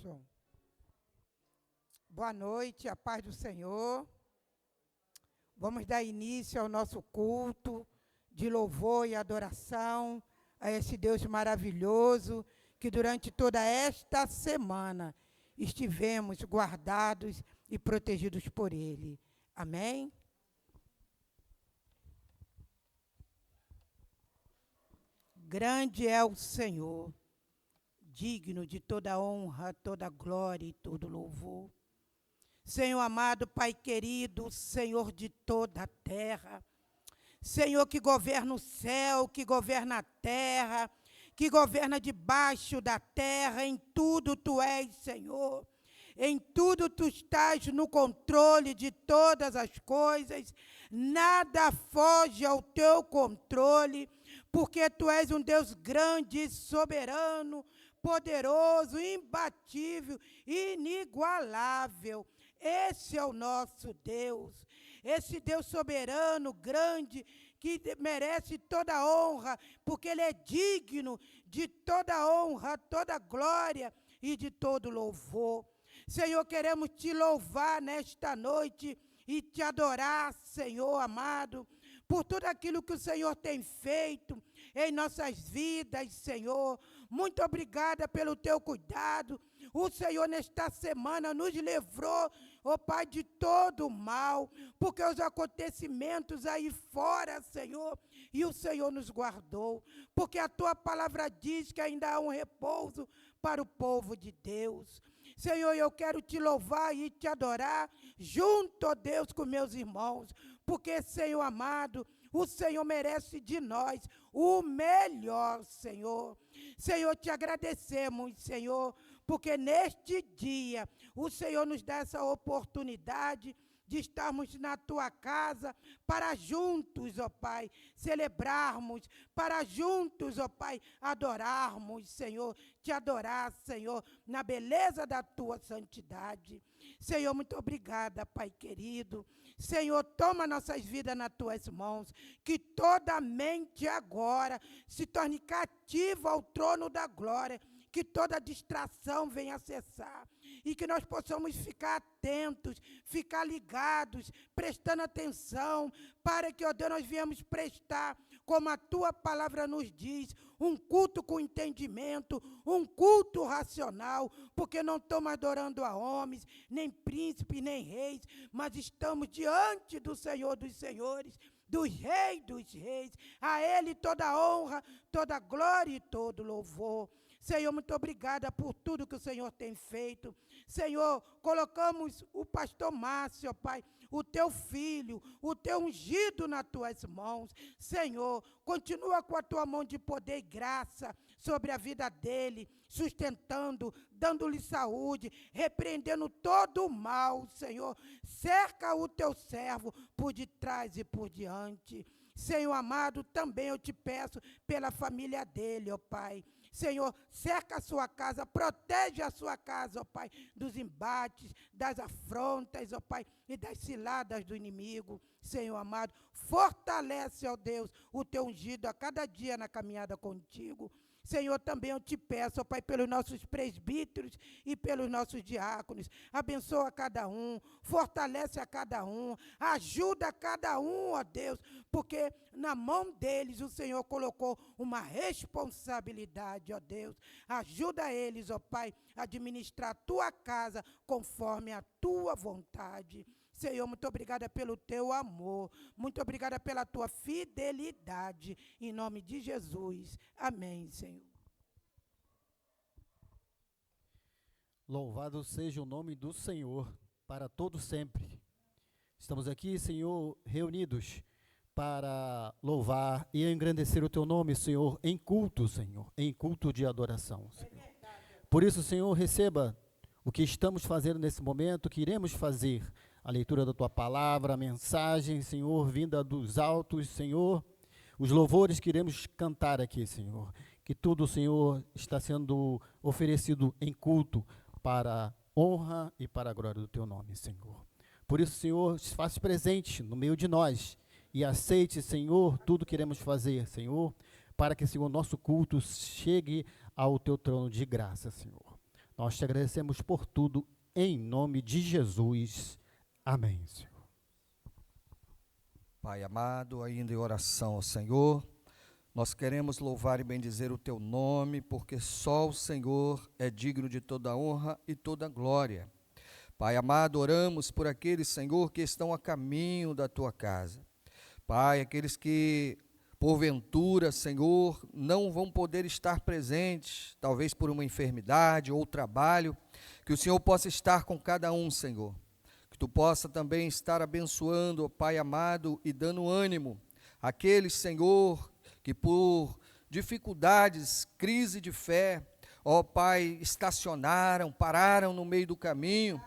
Som. Boa noite, a paz do Senhor. Vamos dar início ao nosso culto de louvor e adoração a esse Deus maravilhoso que durante toda esta semana estivemos guardados e protegidos por Ele. Amém? Grande é o Senhor, digno de toda honra, toda glória e todo louvor. Senhor amado, Pai querido, Senhor de toda a terra, Senhor que governa o céu, que governa a terra, que governa debaixo da terra, em tudo Tu és, Senhor. Em tudo Tu estás no controle de todas as coisas, nada foge ao Teu controle, porque Tu és um Deus grande, soberano, poderoso, imbatível, inigualável. Esse é o nosso Deus, esse Deus soberano, grande, que merece toda a honra, porque Ele é digno de toda honra, toda glória e de todo louvor. Senhor, queremos Te louvar nesta noite e Te adorar, Senhor amado, por tudo aquilo que o Senhor tem feito em nossas vidas, Senhor. Muito obrigada pelo Teu cuidado. O Senhor, nesta semana, nos livrou, ó Pai, de todo o mal, porque os acontecimentos aí fora, Senhor, e o Senhor nos guardou, porque a Tua palavra diz que ainda há um repouso para o povo de Deus. Senhor, eu quero Te louvar e Te adorar, junto, ó Deus, com meus irmãos, porque, Senhor amado, o Senhor merece de nós o melhor, Senhor. Senhor, Te agradecemos, Senhor, porque neste dia o Senhor nos dá essa oportunidade de estarmos na Tua casa para juntos, ó Pai, celebrarmos, para juntos, ó Pai, adorarmos, Senhor, Te adorar, Senhor, na beleza da Tua santidade. Senhor, muito obrigada, Pai querido. Senhor, toma nossas vidas nas Tuas mãos, que toda mente agora se torne cativa ao trono da glória, que toda distração venha cessar e que nós possamos ficar atentos, ficar ligados, prestando atenção, para que, ó Deus, nós viemos prestar, como a Tua palavra nos diz, um culto com entendimento, um culto racional, porque não estamos adorando a homens, nem príncipes, nem reis, mas estamos diante do Senhor dos senhores, dos reis, a Ele toda a honra, toda a glória e todo louvor. Senhor, muito obrigada por tudo que o Senhor tem feito. Senhor, colocamos o pastor Márcio, Pai, o Teu filho, o Teu ungido nas Tuas mãos. Senhor, continua com a Tua mão de poder e graça sobre a vida dele, sustentando, dando-lhe saúde, repreendendo todo o mal, Senhor. Cerca o Teu servo por detrás e por diante. Senhor amado, também eu Te peço pela família dele, ó Pai. Senhor, cerca a sua casa, protege a sua casa, ó Pai, dos embates, das afrontas, ó Pai, e das ciladas do inimigo. Senhor amado, fortalece, ó Deus, o Teu ungido a cada dia na caminhada contigo. Senhor, também eu Te peço, ó Pai, pelos nossos presbíteros e pelos nossos diáconos. Abençoa cada um, fortalece a cada um, ajuda a cada um, ó Deus, porque na mão deles o Senhor colocou uma responsabilidade, ó Deus. Ajuda eles, ó Pai, a administrar a Tua casa conforme a Tua vontade. Senhor, muito obrigada pelo Teu amor, muito obrigada pela Tua fidelidade, em nome de Jesus. Amém, Senhor. Louvado seja o nome do Senhor, para todo sempre. Estamos aqui, Senhor, reunidos para louvar e engrandecer o Teu nome, Senhor, em culto, Senhor, em culto de adoração, Senhor. Por isso, Senhor, receba o que estamos fazendo nesse momento, que iremos fazer, a leitura da Tua palavra, a mensagem, Senhor, vinda dos altos, Senhor, os louvores que iremos cantar aqui, Senhor, que tudo, Senhor, está sendo oferecido em culto para a honra e para a glória do Teu nome, Senhor. Por isso, Senhor, se faça presente no meio de nós e aceite, Senhor, tudo que iremos fazer, Senhor, para que, Senhor, nosso culto chegue ao Teu trono de graça, Senhor. Nós te agradecemos por tudo, em nome de Jesus. Amém, Senhor. Pai amado, ainda em oração ao Senhor, nós queremos louvar e bendizer o teu nome, porque só o Senhor é digno de toda honra e toda glória. Pai amado, oramos por aqueles, Senhor, que estão a caminho da tua casa. Pai, aqueles que, porventura, Senhor, não vão poder estar presentes, talvez por uma enfermidade ou trabalho, que o Senhor possa estar com cada um, Senhor. Que tu possa também estar abençoando, ó Pai amado, e dando ânimo àqueles, Senhor, que por dificuldades, crise de fé, ó Pai, estacionaram, pararam no meio do caminho,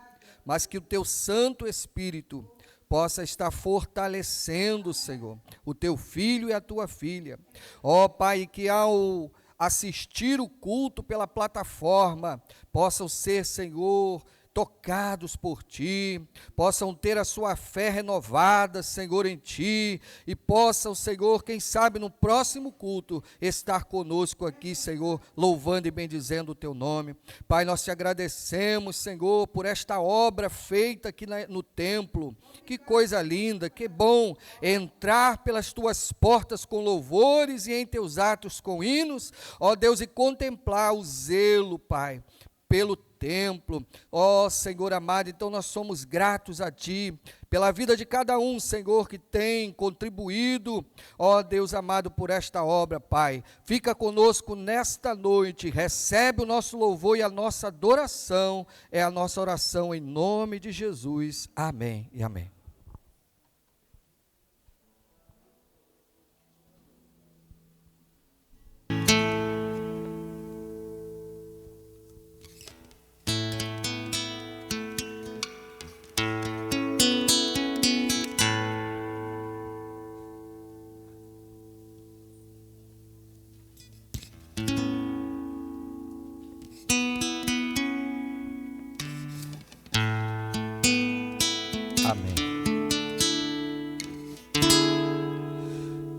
mas que o teu Santo Espírito possa estar fortalecendo, Senhor, o teu filho e a tua filha. Ó Pai, que ao assistir o culto pela plataforma, possam ser, Senhor, tocados por Ti, possam ter a sua fé renovada, Senhor, em Ti, e possam, Senhor, quem sabe no próximo culto, estar conosco aqui, Senhor, louvando e bendizendo o Teu nome. Pai, nós Te agradecemos, Senhor, por esta obra feita aqui no templo. Que coisa linda, que bom entrar pelas Tuas portas com louvores e em Teus atos com hinos, ó Deus, e contemplar o zelo, Pai, pelo templo, ó Senhor amado. Então nós somos gratos a Ti, pela vida de cada um, Senhor, que tem contribuído, ó Deus amado, por esta obra, Pai. Fica conosco nesta noite, recebe o nosso louvor e a nossa adoração, é a nossa oração em nome de Jesus, amém e amém.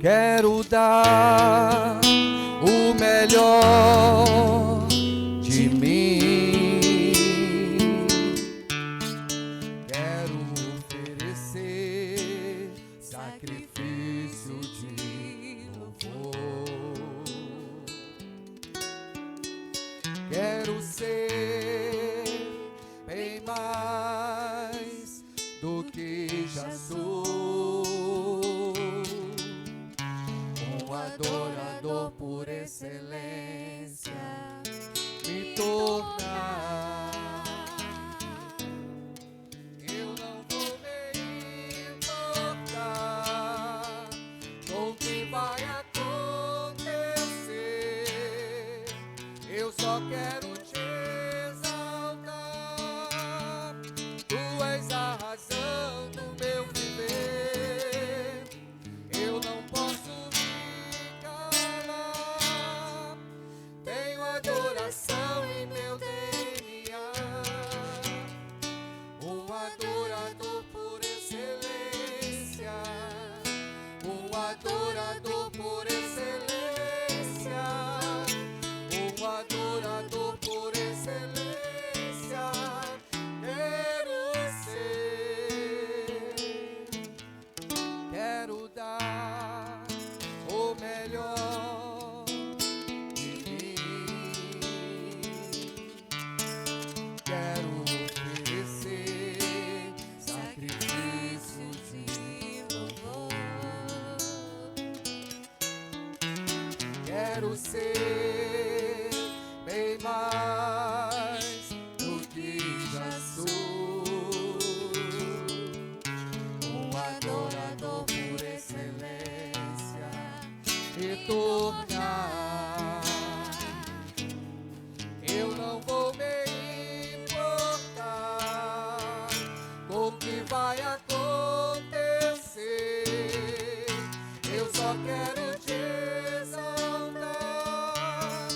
Quero dar o melhor de mim, quero oferecer sacrifício de louvor, quero ser bem mais do que já sou. Adorador por excelência, me tornar. Eu não vou me importar com o que vai acontecer. Eu só quero te exaltar. Tu és a razão do meu viver. Eu não posso adoração em meu DNA, um adorador por excelência, um adorador por excelência, um adorador por excelência, quero ser, quero dar o melhor. Quero oferecer sacrifício de louvor. Quero ser bem mais do que já sou. Um adorador por excelência e tornar. Eu não vou me o que vai acontecer. Eu só quero te exaltar.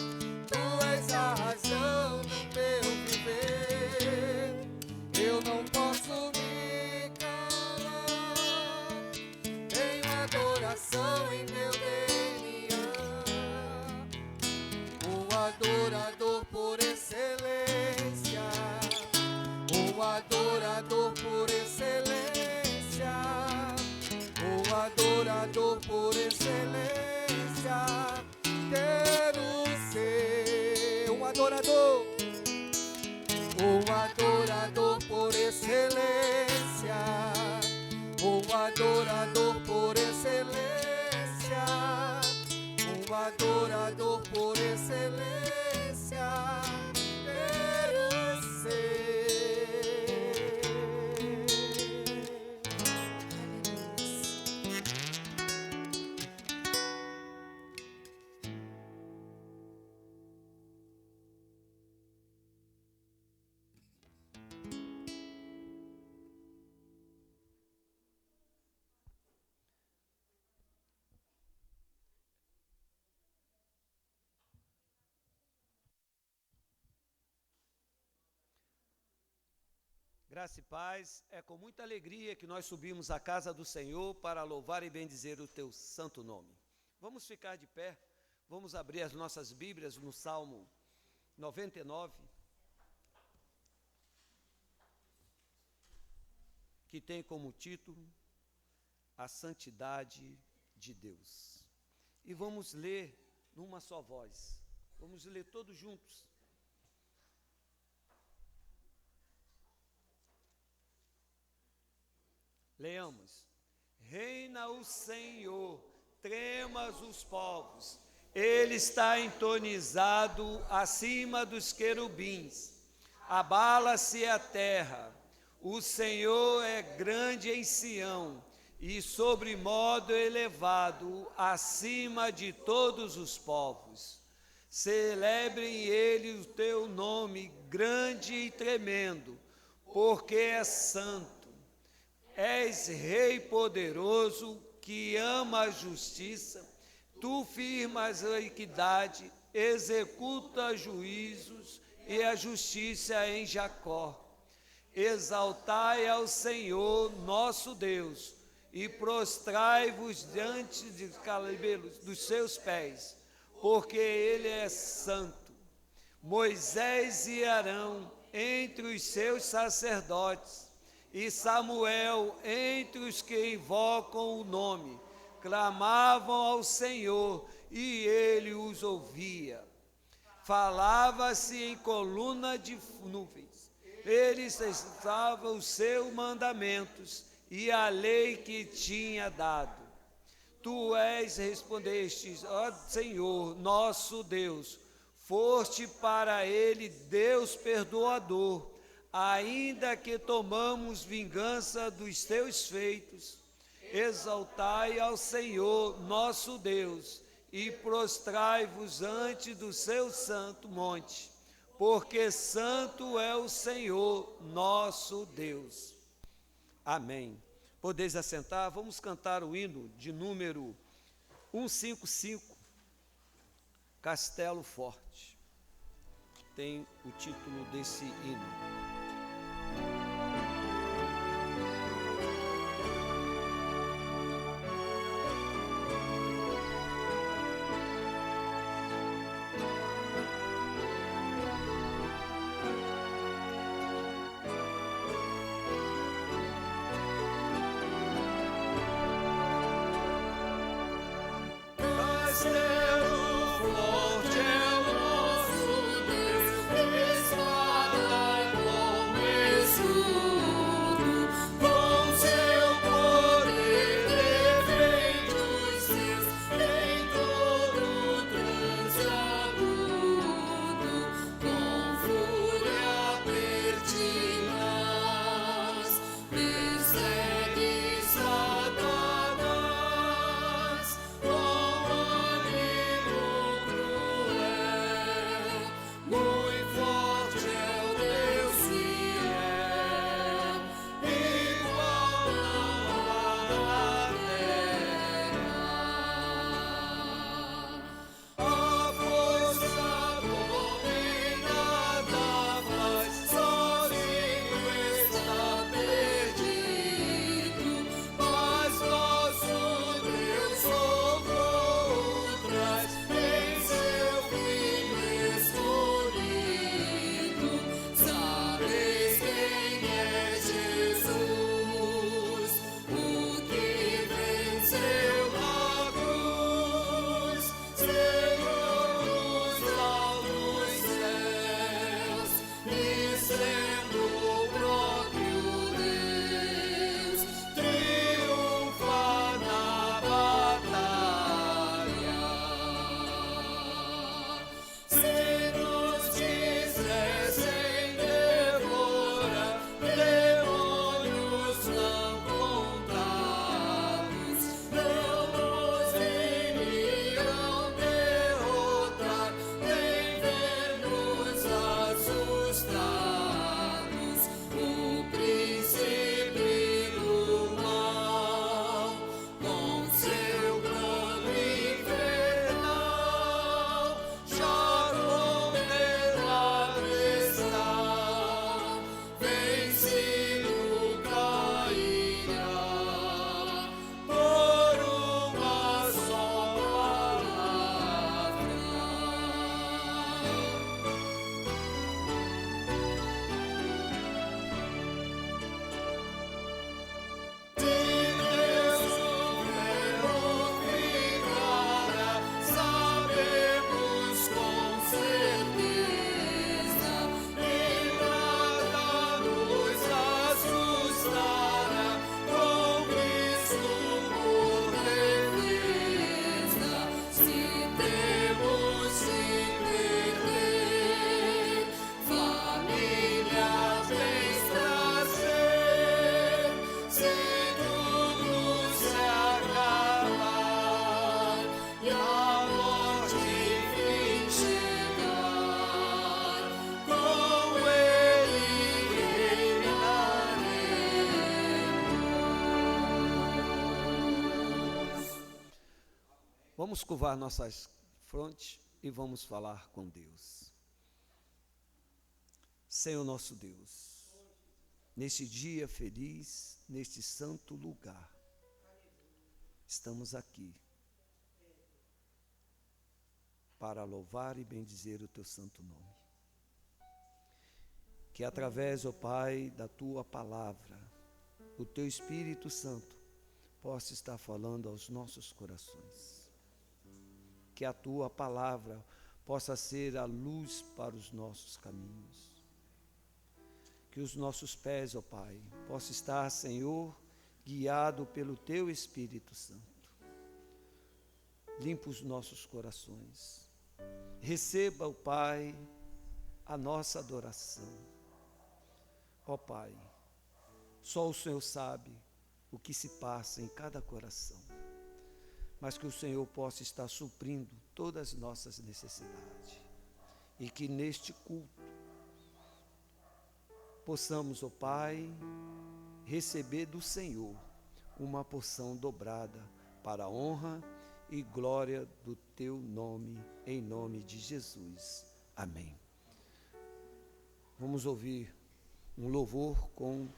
Tu és a razão do meu viver. Eu não posso me calar. Tenho adoração em meu DNA. Um adorador por excelência. adorador por excelência. Quero ser um adorador por excelência. Um adorador por excelência. Um adorador por excelência. Quero ser. Graça e paz, é com muita alegria que nós subimos à casa do Senhor para louvar e bendizer o teu santo nome. Vamos ficar de pé, vamos abrir as nossas Bíblias no Salmo 99, que tem como título A Santidade de Deus. E vamos ler numa só voz, vamos ler todos juntos. Leamos. Reina o Senhor, tremas os povos, Ele está entronizado acima dos querubins, abala-se a terra, o Senhor é grande em Sião, e sobre modo elevado, acima de todos os povos. Celebrem Ele o teu nome, grande e tremendo, porque é santo. És Rei poderoso, que ama a justiça, tu firmas a equidade, executa juízos e a justiça em Jacó. Exaltai ao Senhor nosso Deus, e prostrai-vos diante dos seus pés, porque Ele é santo. Moisés e Arão entre os seus sacerdotes, e Samuel entre os que invocam o nome, clamavam ao Senhor, e Ele os ouvia. Falava-se em coluna de nuvens, eles estavam os seus mandamentos e a lei que tinha dado. Tu respondestes, ó Senhor, nosso Deus, foste para Ele Deus perdoador, ainda que tomamos vingança dos teus feitos. Exaltai ao Senhor nosso Deus, e prostrai-vos ante do seu santo monte, porque santo é o Senhor nosso Deus. Amém. Podeis assentar, vamos cantar o hino de número 155, Castelo Forte. Tem o título desse hino. Forte é o nosso Deus, espada e glória. Vamos curvar nossas frontes e vamos falar com Deus. Senhor nosso Deus, neste dia feliz, neste santo lugar, estamos aqui para louvar e bendizer o teu santo nome. Que através, ó Pai, da tua palavra, o teu Espírito Santo possa estar falando aos nossos corações. Que a tua palavra possa ser a luz para os nossos caminhos. Que os nossos pés, ó Pai, possam estar, Senhor, guiado pelo teu Espírito Santo. Limpa os nossos corações. Receba, ó Pai, a nossa adoração. Ó Pai, só o Senhor sabe o que se passa em cada coração, mas que o Senhor possa estar suprindo todas as nossas necessidades, e que neste culto possamos, ó Pai, receber do Senhor uma porção dobrada para a honra e glória do teu nome, em nome de Jesus. Amém. Vamos ouvir um louvor com o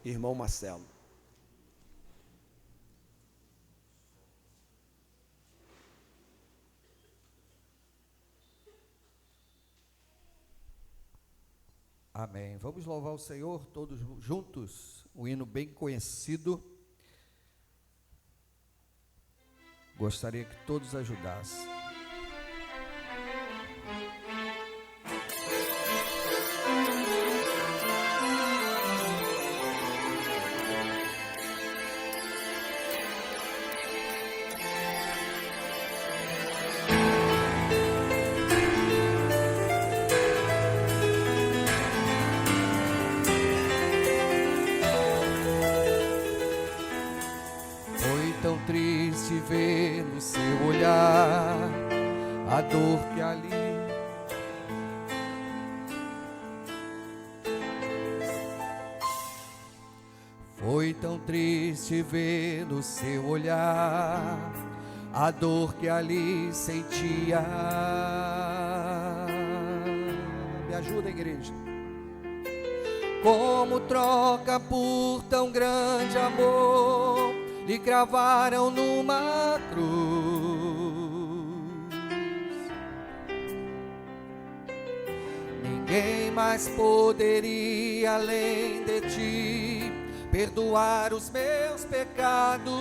irmão Marcelo. Amém. Vamos louvar o Senhor todos juntos, um hino bem conhecido. Gostaria que todos ajudassem. Triste ver no seu olhar a dor que ali foi tão triste ver no seu olhar a dor que ali sentia. Me ajuda, igreja. Como troca por tão grande amor, lhe cravaram numa cruz. Ninguém mais poderia, além de ti, perdoar os meus pecados.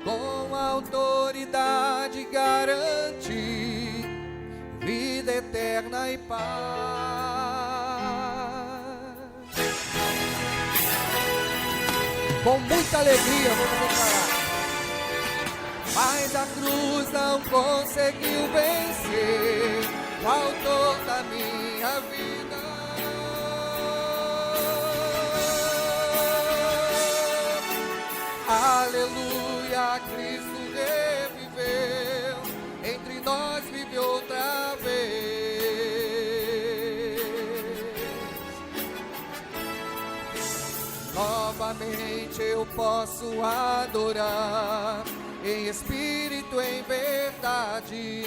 Com autoridade garante vida eterna e paz. Com muita alegria vamos declarar. Mas a cruz não conseguiu vencer o autor da minha vida. Aleluia, Cristo reviveu, entre nós vive outra vez. Novamente eu posso adorar, em espírito, em verdade.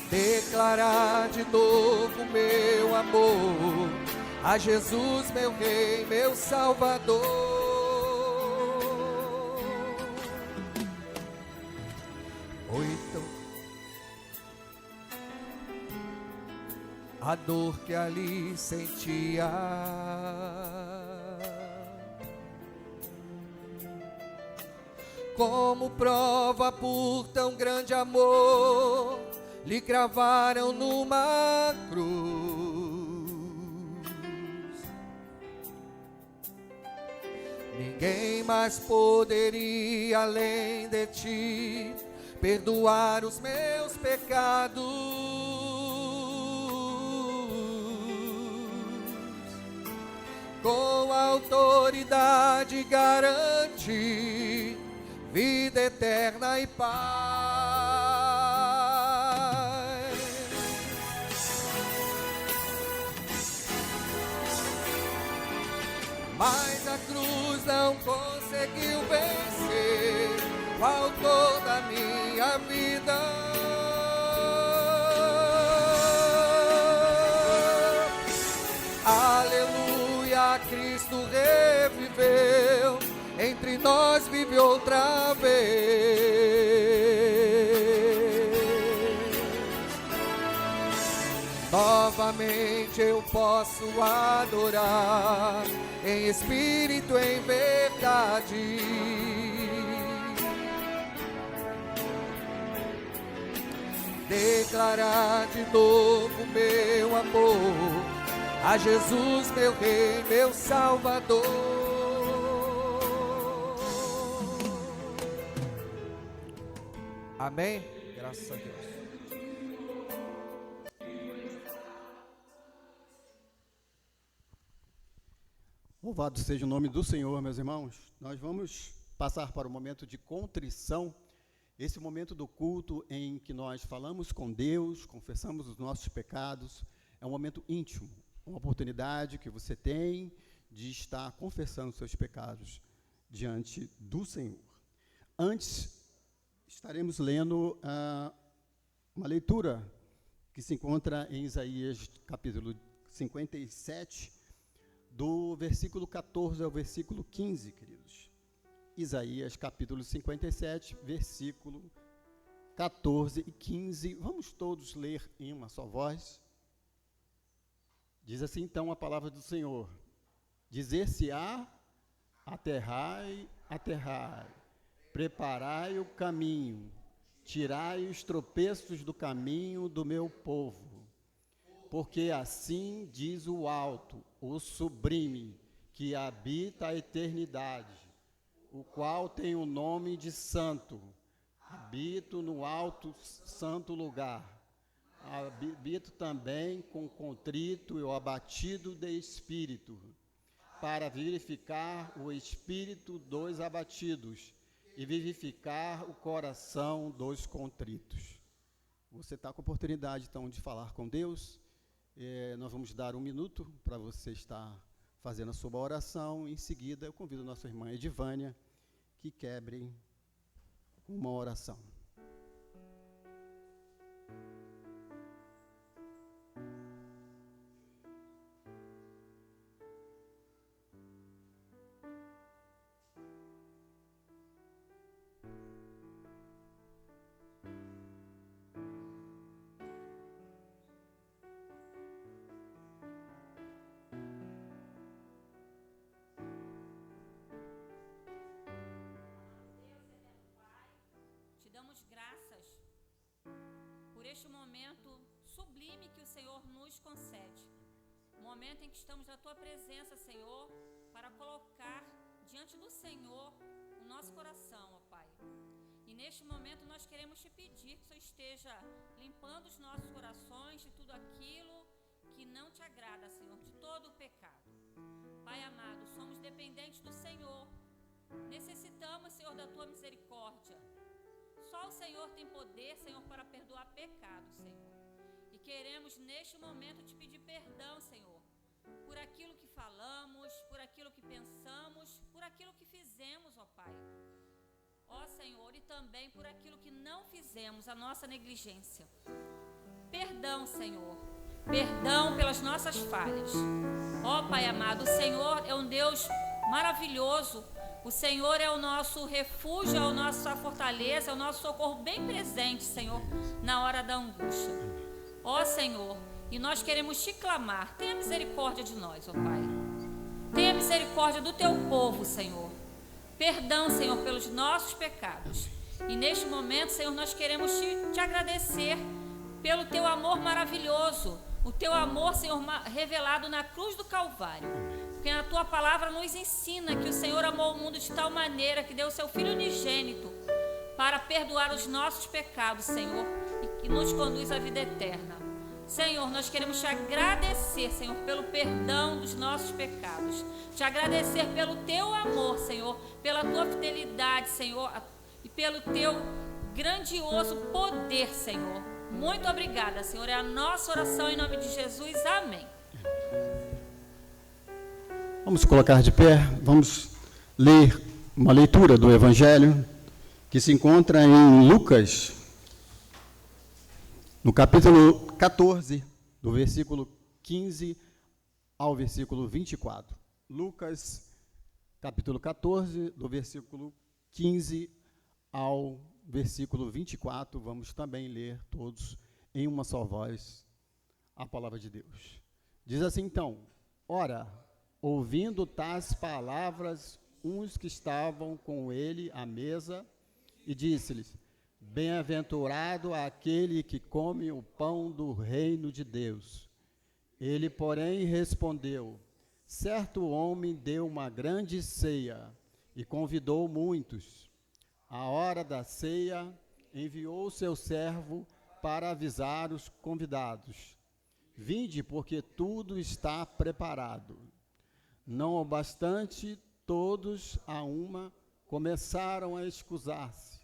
Declarar de novo meu amor a Jesus, meu Rei, meu Salvador. Foi tão a dor que ali sentia, como prova por tão grande amor, lhe cravaram numa cruz. Ninguém mais poderia, além de ti, perdoar os meus pecados. Com autoridade garante vida eterna e paz. cruz não conseguiu vencer o autor da minha vida. Aleluia, Cristo reviveu, entre nós vive outra vez. Novamente eu posso adorar, em espírito, em verdade. Declarar de novo meu amor a Jesus, meu Rei, meu Salvador. Amém? Graças a Deus. Louvado seja o nome do Senhor, meus irmãos. Nós vamos passar para o momento de contrição, esse momento do culto em que nós falamos com Deus, confessamos os nossos pecados. É um momento íntimo, uma oportunidade que você tem de estar confessando os seus pecados diante do Senhor. Antes, estaremos lendo uma leitura que se encontra em Isaías, capítulo 57, do versículo 14 ao versículo 15, queridos. Isaías, capítulo 57, versículo 14 e 15. Vamos todos ler em uma só voz. Diz assim, então, a palavra do Senhor. Dizer-se-á, aterrai, aterrai, preparai o caminho, tirai os tropeços do caminho do meu povo. Porque assim diz o alto, o sublime, que habita a eternidade, o qual tem o nome de santo. Habito no alto santo lugar. Habito também com contrito e o abatido de espírito, para vivificar o espírito dos abatidos e vivificar o coração dos contritos. Você está com a oportunidade, então, de falar com Deus. Nós vamos dar 1 minuto para você estar fazendo a sua oração. Em seguida, eu convido a nossa irmã Edivânia que quebre uma oração. Este momento sublime que o Senhor nos concede, o momento em que estamos na Tua presença, Senhor, para colocar diante do Senhor o nosso coração, ó Pai. E neste momento nós queremos Te pedir que o Senhor esteja limpando os nossos corações de tudo aquilo que não Te agrada, Senhor, de todo o pecado. Pai amado, somos dependentes do Senhor, necessitamos, Senhor, da Tua misericórdia. Só o Senhor tem poder, Senhor, para perdoar pecados, Senhor. E queremos, neste momento, Te pedir perdão, Senhor, por aquilo que falamos, por aquilo que pensamos, por aquilo que fizemos, ó Pai. Ó Senhor, e também por aquilo que não fizemos, a nossa negligência. Perdão, Senhor. Perdão pelas nossas falhas. Ó Pai amado, o Senhor é um Deus maravilhoso. O Senhor é o nosso refúgio, é a nossa fortaleza, é o nosso socorro bem presente, Senhor, na hora da angústia. Ó Senhor, e nós queremos Te clamar, tenha misericórdia de nós, ó Pai. Tenha misericórdia do Teu povo, Senhor. Perdão, Senhor, pelos nossos pecados. E neste momento, Senhor, nós queremos te agradecer pelo Teu amor maravilhoso, o Teu amor, Senhor, revelado na cruz do Calvário. Porque a Tua palavra nos ensina que o Senhor amou o mundo de tal maneira que deu o Seu Filho unigênito para perdoar os nossos pecados, Senhor, e que nos conduz à vida eterna. Senhor, nós queremos Te agradecer, Senhor, pelo perdão dos nossos pecados. Te agradecer pelo Teu amor, Senhor, pela Tua fidelidade, Senhor, e pelo Teu grandioso poder, Senhor. Muito obrigada, Senhor. É a nossa oração em nome de Jesus. Amém. Vamos colocar de pé, vamos ler uma leitura do Evangelho que se encontra em Lucas, no capítulo 14, do versículo 15 ao versículo 24. Lucas, capítulo 14, do versículo 15 ao versículo 24. Vamos também ler todos em uma só voz a palavra de Deus. Diz assim então: ora, ouvindo tais palavras, uns que estavam com ele à mesa, e disse-lhes: bem-aventurado aquele que come o pão do reino de Deus. Ele, porém, respondeu: certo homem deu uma grande ceia e convidou muitos. À hora da ceia, enviou seu servo para avisar os convidados: vinde, porque tudo está preparado. Não obstante, todos a uma começaram a escusar-se.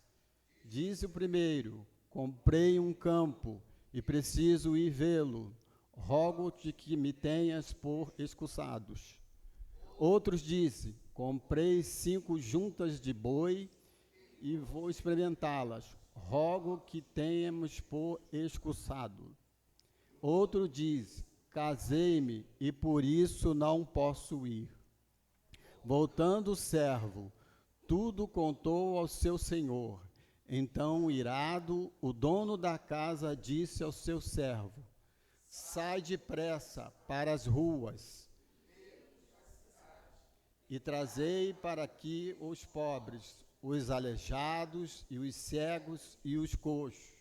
Disse o primeiro: comprei um campo e preciso ir vê-lo. Rogo-te que me tenhas por excusados. Outros disse: comprei 5 juntas de boi e vou experimentá-las. Rogo que tenhamos por excusado. Outro diz: casei-me e por isso não posso ir. Voltando o servo, tudo contou ao seu senhor. Então, irado, o dono da casa disse ao seu servo: sai depressa para as ruas e trazei para aqui os pobres, os aleijados e os cegos e os coxos.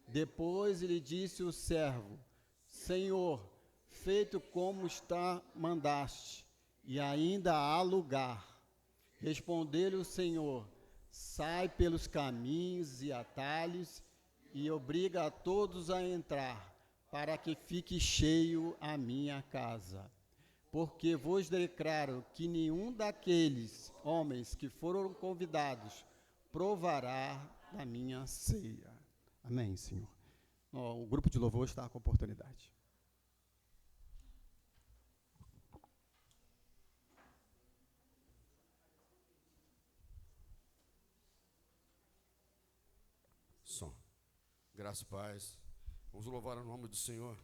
Depois lhe disse o servo: Senhor, feito como está mandaste, e ainda há lugar. Respondeu-lhe o Senhor: sai pelos caminhos e atalhos e obriga a todos a entrar, para que fique cheio a minha casa. Porque vos declaro que nenhum daqueles homens que foram convidados provará da minha ceia. Amém, Senhor. O grupo de louvor está com oportunidade. Som. Graça e paz. Vamos louvar o nome do Senhor,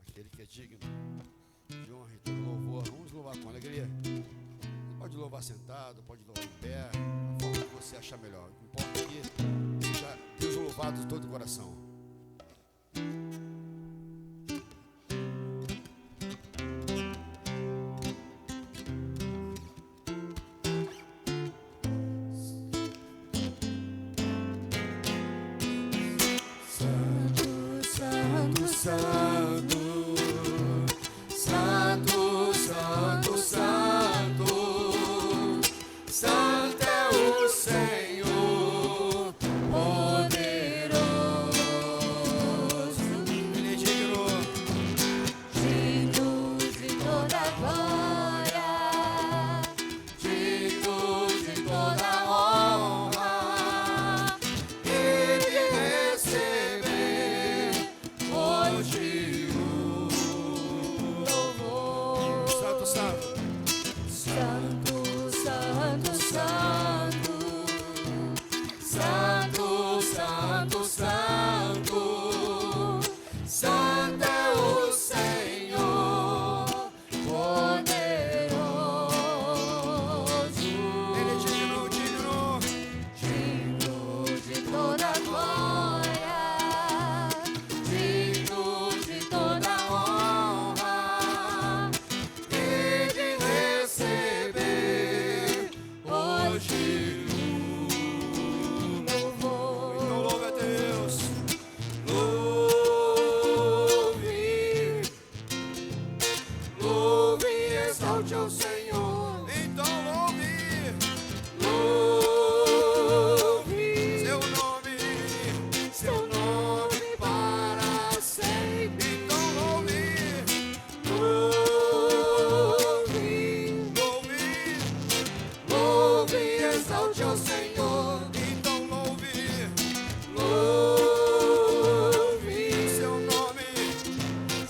aquele que é digno de honra e todo louvor. Vamos louvar com alegria. Você pode louvar sentado, pode louvar em pé, a forma que você achar melhor. O que importa é que seja Deus louvado de todo o coração.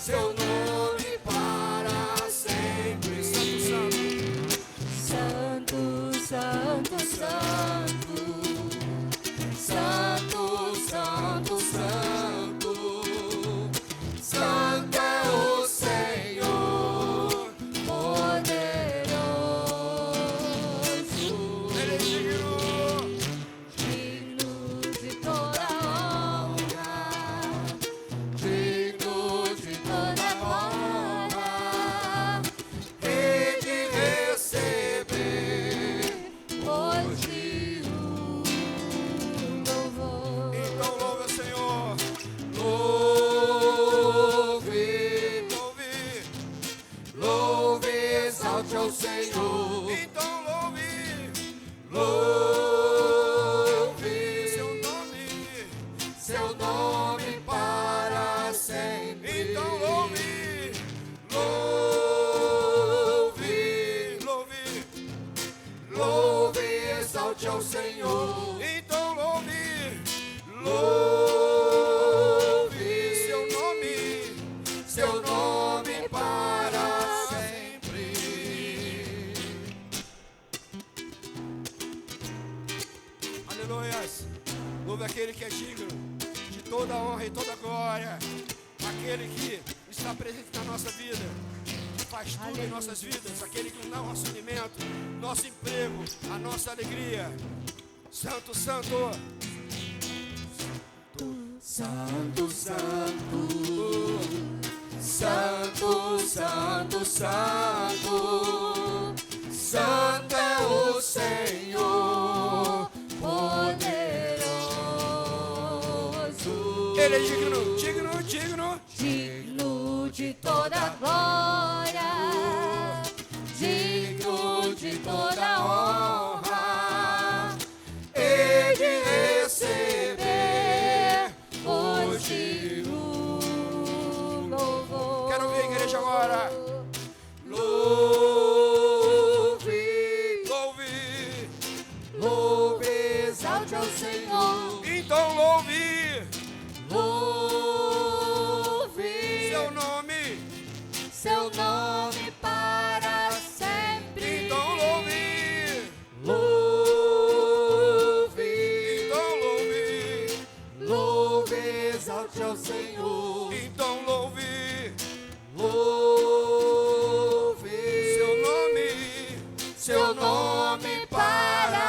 Seu nome para sempre. Santo, santo. vida, que faz tudo em nossas vidas, aquele que nos dá o nosso alimento, nosso emprego, a nossa alegria. Santo, santo. Santo, santo, santo, santo, santo, santo é o Senhor poderoso. Ele é digno, digno, digno, digno de toda glória, digno de toda honra, e de receber hoje o louvor. Quero ver a igreja agora. Louve, Louve, louve, exalte ao Senhor. então louve Louve seu nome, seu nome para sempre. então louve, Louve, então louve, louve, exalte ao Senhor. então louve Louve seu nome para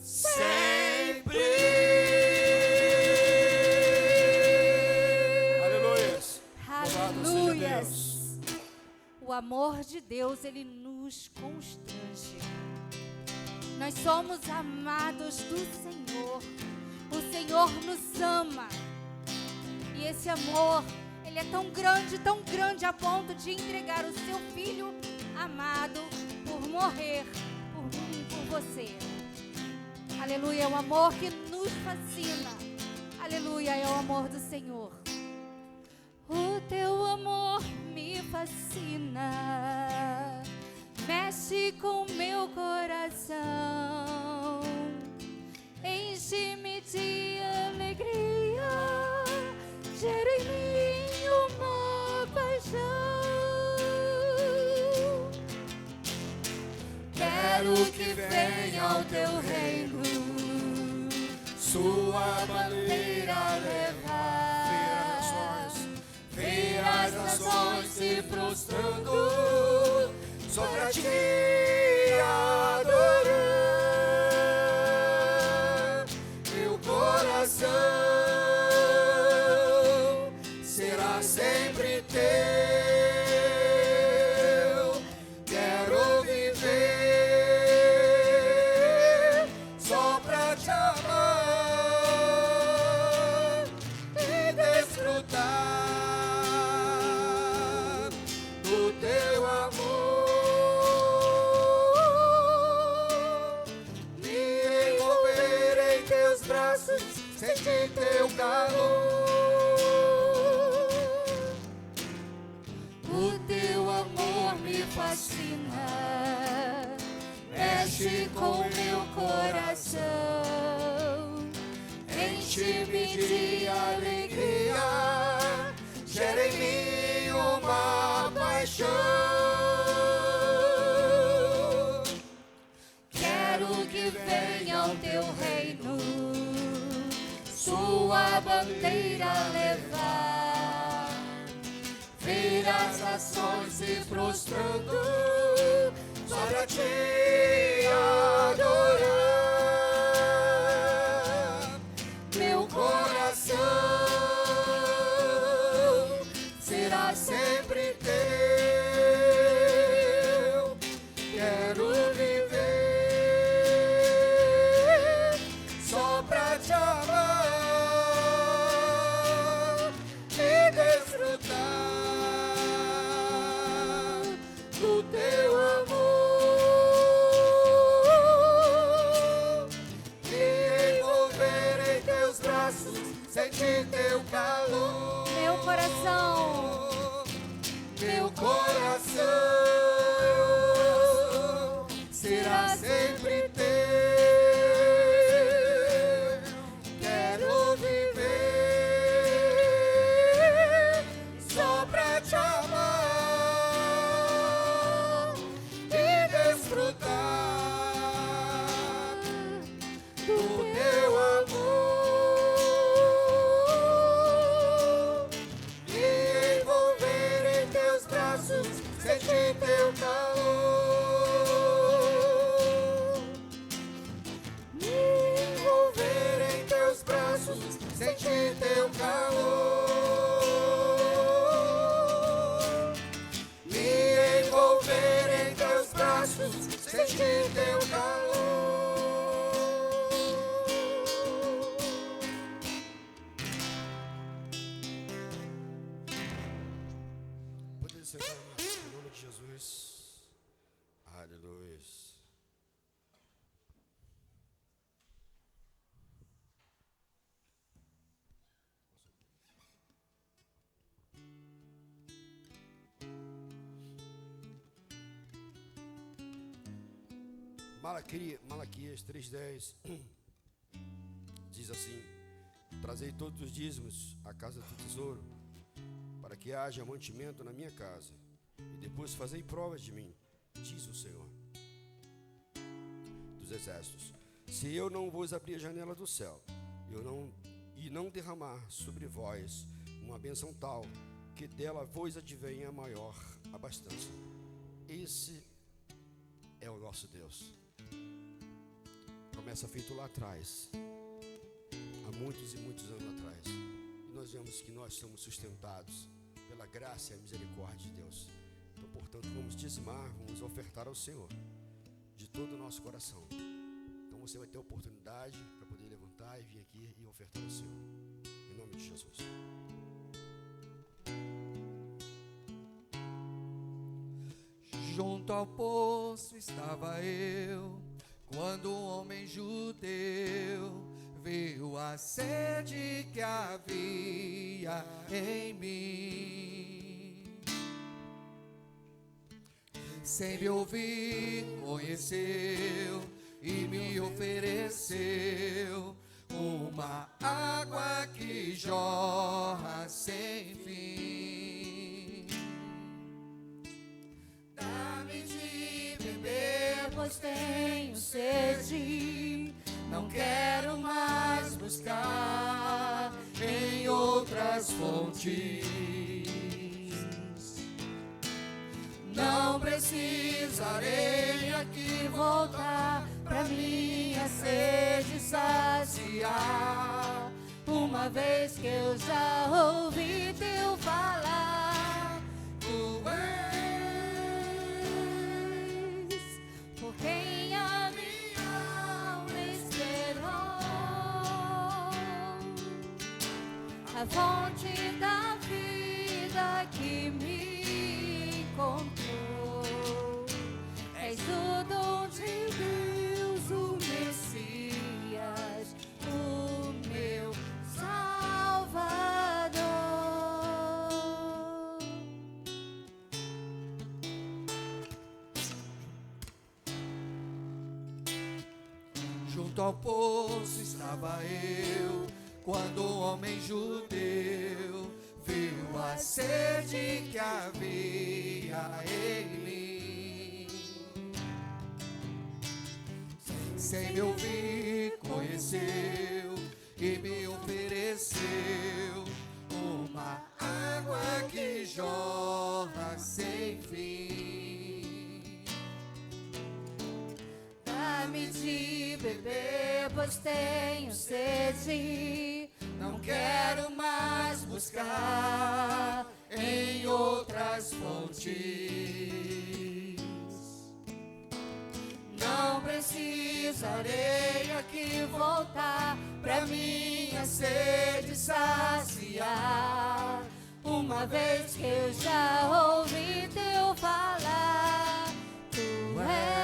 sempre. Aleluias. Louvado seja Aleluias. Deus. O amor de Deus, ele nos constrange. Nós somos amados do Senhor. O Senhor nos ama. E esse amor, ele é tão grande a ponto de entregar o seu Filho amado por morrer por mim e por você. Aleluia, é um amor que nos fascina. Aleluia, é o amor do Senhor. O teu amor me fascina, mexe com meu coração, enche-me de alegria, gera em mim uma paixão. Quero que venha o teu reino, sua bandeira levar. Ver as nações se prostrando sobre a ti adorar. Meu coração será sempre teu. Quero viver só pra te amar e desfrutar do teu amor. Me envolver em teus braços, sentir teu calor. O teu amor me fascina, mexe com meu coração, enche-me de alegria, gera em mim uma paixão. Quero que venha o teu reino, sua bandeira levar, ver as nações se prostrando sobre a ti adorar. Meu coração será sempre teu. Quero viver só pra te amar e desfrutar do teu amor. Me envolver em teus braços, sentir teu calor. Meu coração, Meu coração será sempre teu. Quero viver só pra te amar e desfrutar do teu amor. se sentar, irmãos, em nome de Jesus. Aleluia. Malaquias 3:10 diz assim: trazei todos os dízimos à casa do tesouro, para que haja mantimento na minha casa, e depois fazei provas de mim, diz o Senhor dos exércitos, se eu não vos abrir a janela do céu, e não derramar sobre vós uma bênção tal, que dela vos advenha maior abastança. Esse é o nosso Deus. Promessa feita lá atrás, há muitos e muitos anos atrás. E nós vemos que nós somos sustentados pela graça e a misericórdia de Deus. Então, portanto, vamos dizimar, vamos ofertar ao Senhor de todo o nosso coração. Então você vai ter a oportunidade para poder levantar e vir aqui e ofertar ao Senhor. Em nome de Jesus. Junto ao poço estava eu, quando um homem judeu viu a sede que havia em mim. Sem me ouvir, conheceu e me ofereceu uma água que jorra sem fim. Dá-me de beber, pois tenho sede. Não quero mais buscar em outras fontes. Não precisarei aqui voltar pra minha sede saciar, uma vez que eu já ouvi teu falar. Tu és por quem a minha alma esperou, a fonte da vida que me encontrou. És o dom de Deus, o Messias, o meu Salvador. Junto ao poço estava eu, quando o homem judeu viu a sede que havia em mim. Sem me ouvir, conheceu e me ofereceu uma água que jorra sem fim. Dá-me de beber, pois tenho sede. Não quero mais buscar em outras fontes. Não precisarei aqui voltar pra minha sede saciar, uma vez que eu já ouvi teu falar. Tu és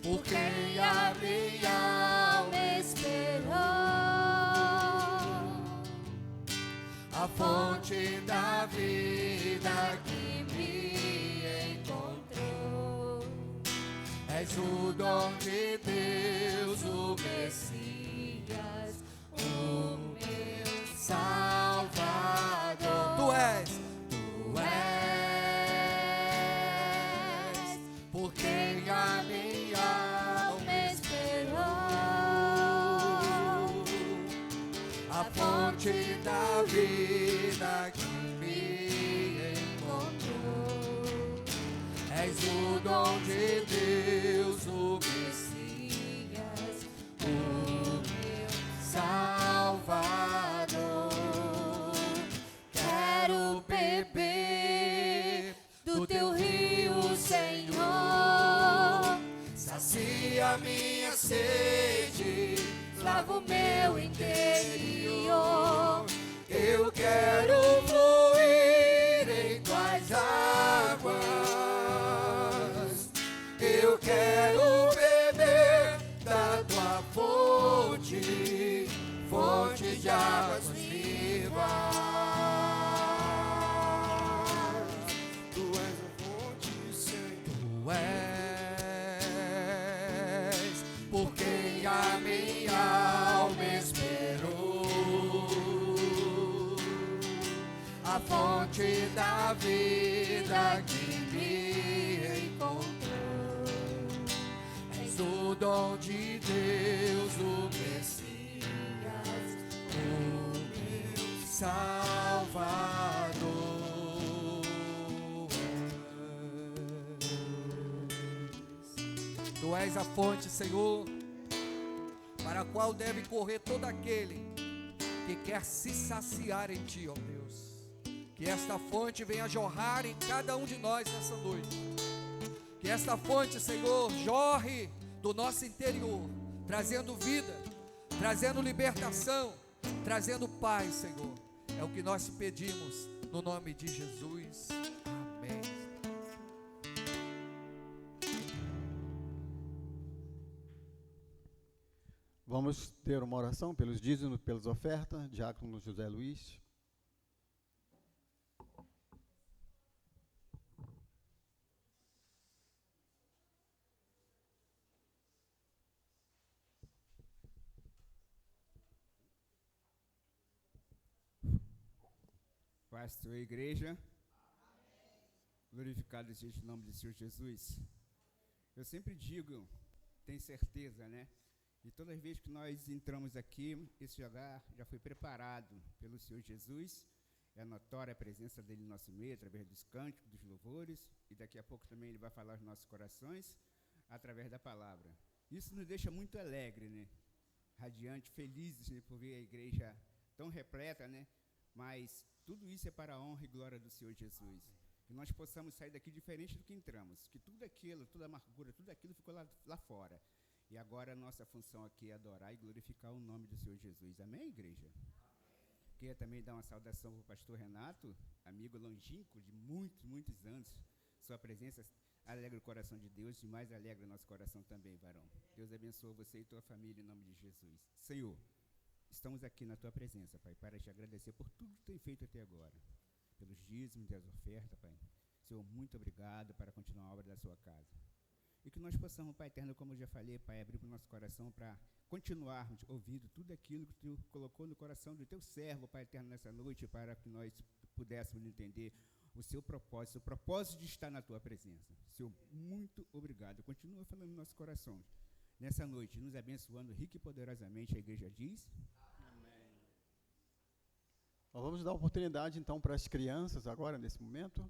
por quem a minha alma esperou, a fonte da vida que me encontrou. És o dom de Deus, o Messias, o meu Salvador. Tu és por quem a minha alma esperou, a fonte da vida que me encontrou. És o dom de Deus, o Messias, o meu Salvador. Quero beber do teu rio, Senhor. Sacia minha sede, lava o meu interior. Eu quero fluir fonte de águas vivas. Tu és a fonte, Senhor. Tu és por quem a minha alma esperou, a fonte da vida que me encontrou. És o dom de Deus, o Messias, o meu Salvador. Tu és a fonte, Senhor, para a qual deve correr todo aquele que quer se saciar em Ti, ó Deus. Que esta fonte venha jorrar em cada um de nós nessa noite. Que esta fonte, Senhor, jorre do nosso interior, trazendo vida, trazendo libertação, trazendo paz, Senhor. É o que nós te pedimos, no nome de Jesus. Amém. Vamos ter uma oração pelos dízimos, pelas ofertas. Diácono José Luiz. Pastor e igreja, glorificado seja o nome do Senhor Jesus. Eu sempre digo, tenho certeza, né? E todas as vezes que nós entramos aqui, esse lugar já foi preparado pelo Senhor Jesus. É notória a presença dele no nosso meio, através dos cânticos, dos louvores, e daqui a pouco também ele vai falar aos nossos corações, através da palavra. Isso nos deixa muito alegre, né? Radiante, felizes, né? Por ver a igreja tão repleta, né? Mas tudo isso é para a honra e glória do Senhor Jesus. Que nós possamos sair daqui diferente do que entramos. Que tudo aquilo, toda a amargura, tudo aquilo ficou lá fora. E agora a nossa função aqui é adorar e glorificar o nome do Senhor Jesus. Amém, igreja? Queria também dar uma saudação para o pastor Renato, amigo longínquo de muitos anos. Sua presença alegra o coração de Deus e mais alegra o nosso coração também, varão. Deus abençoe você e tua família em nome de Jesus. Senhor, estamos aqui na tua presença, Pai, para te agradecer por tudo que tem feito até agora, pelos dízimos e as ofertas, Pai. Senhor, muito obrigado para continuar a obra da sua casa. E que nós possamos, Pai eterno, como eu já falei, Pai, abrir para o nosso coração para continuarmos ouvindo tudo aquilo que tu colocou no coração do teu servo, Pai eterno, nessa noite, para que nós pudéssemos entender o seu propósito, o propósito de estar na tua presença. Senhor, muito obrigado. Continua falando no nosso coração. Nessa noite, nos abençoando rico e poderosamente, a igreja diz... Vamos dar oportunidade, então, para as crianças agora, nesse momento.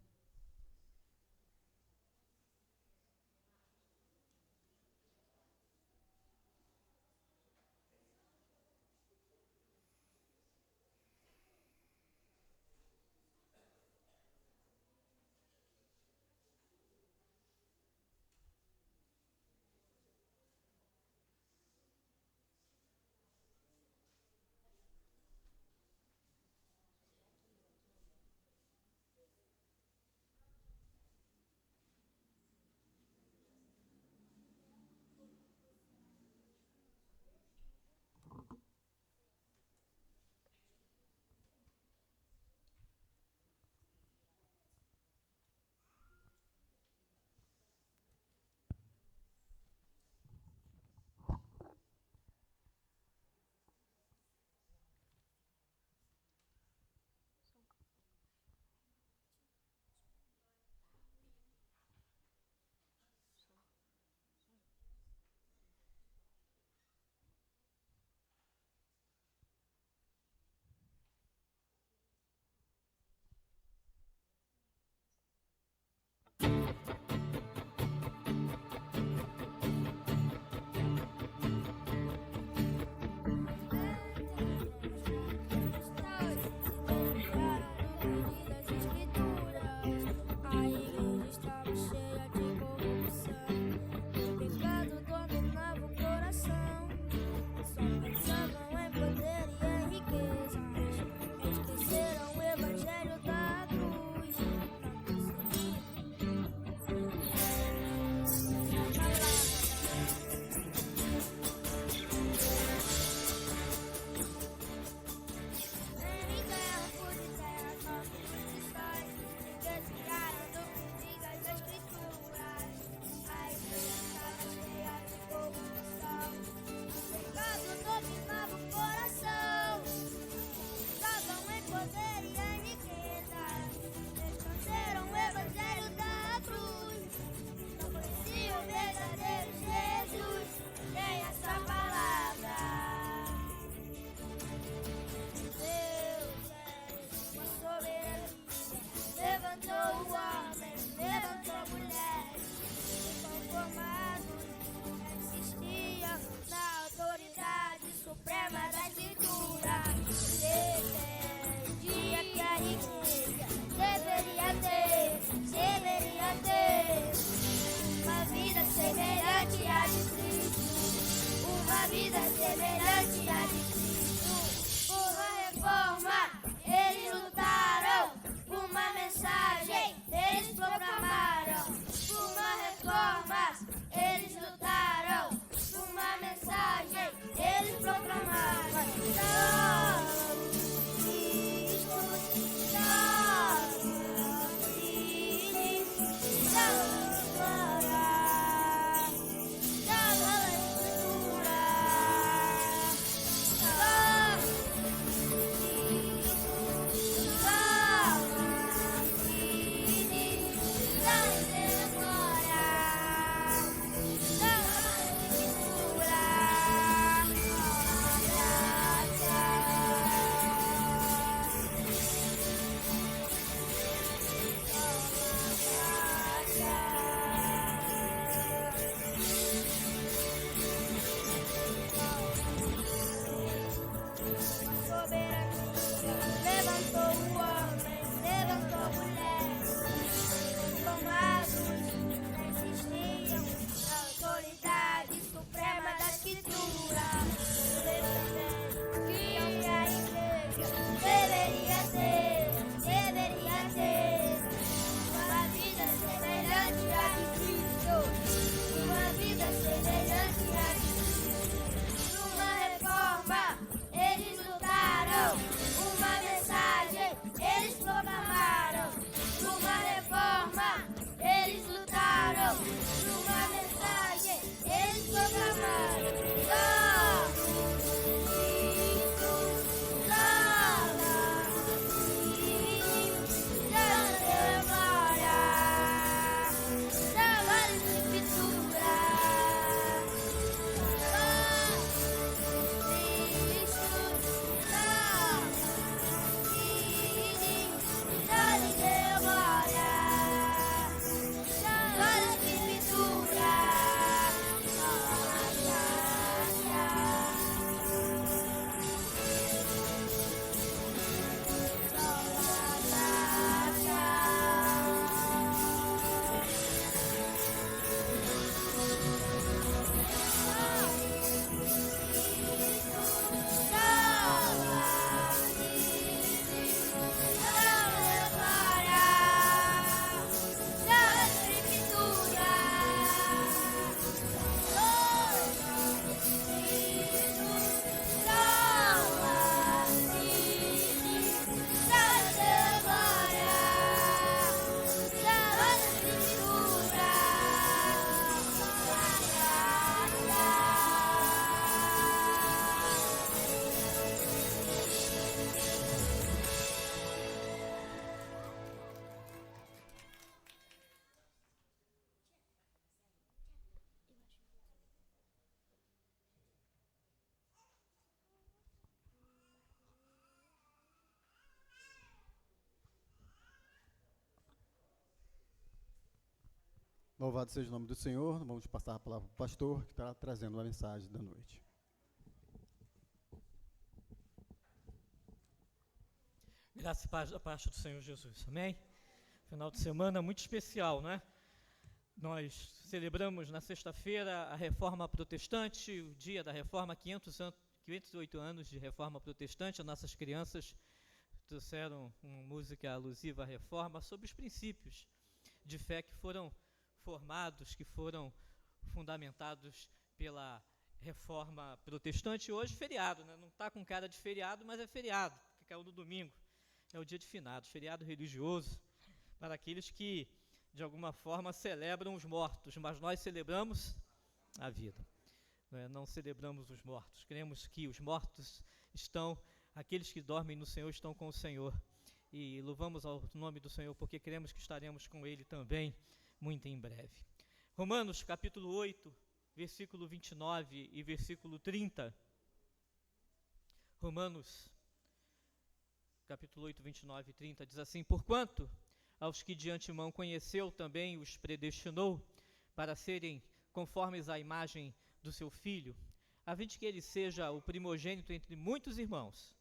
Louvado seja o nome do Senhor. Vamos passar a palavra para o pastor, que está trazendo uma mensagem da noite. Graça e paz da parte do Senhor Jesus, amém? Final de semana muito especial, né? Nós celebramos na sexta-feira a Reforma Protestante, o dia da Reforma, 508 anos de Reforma Protestante. As nossas crianças trouxeram uma música alusiva à Reforma sobre os princípios de fé que foram formados, que foram fundamentados pela Reforma Protestante. Hoje feriado, né? Não está com cara de feriado, mas é feriado, que caiu no domingo. É o dia de finados, feriado religioso, para aqueles que, de alguma forma, celebram os mortos, mas nós celebramos a vida. Não celebramos os mortos. Cremos que os mortos estão, aqueles que dormem no Senhor estão com o Senhor. E louvamos ao nome do Senhor, porque cremos que estaremos com Ele também, muito em breve. Romanos, capítulo 8, versículo 29 e versículo 30. Romanos, capítulo 8, 29 e 30, diz assim: porquanto aos que de antemão conheceu também os predestinou para serem conformes à imagem do seu Filho, a fim de que ele seja o primogênito entre muitos irmãos.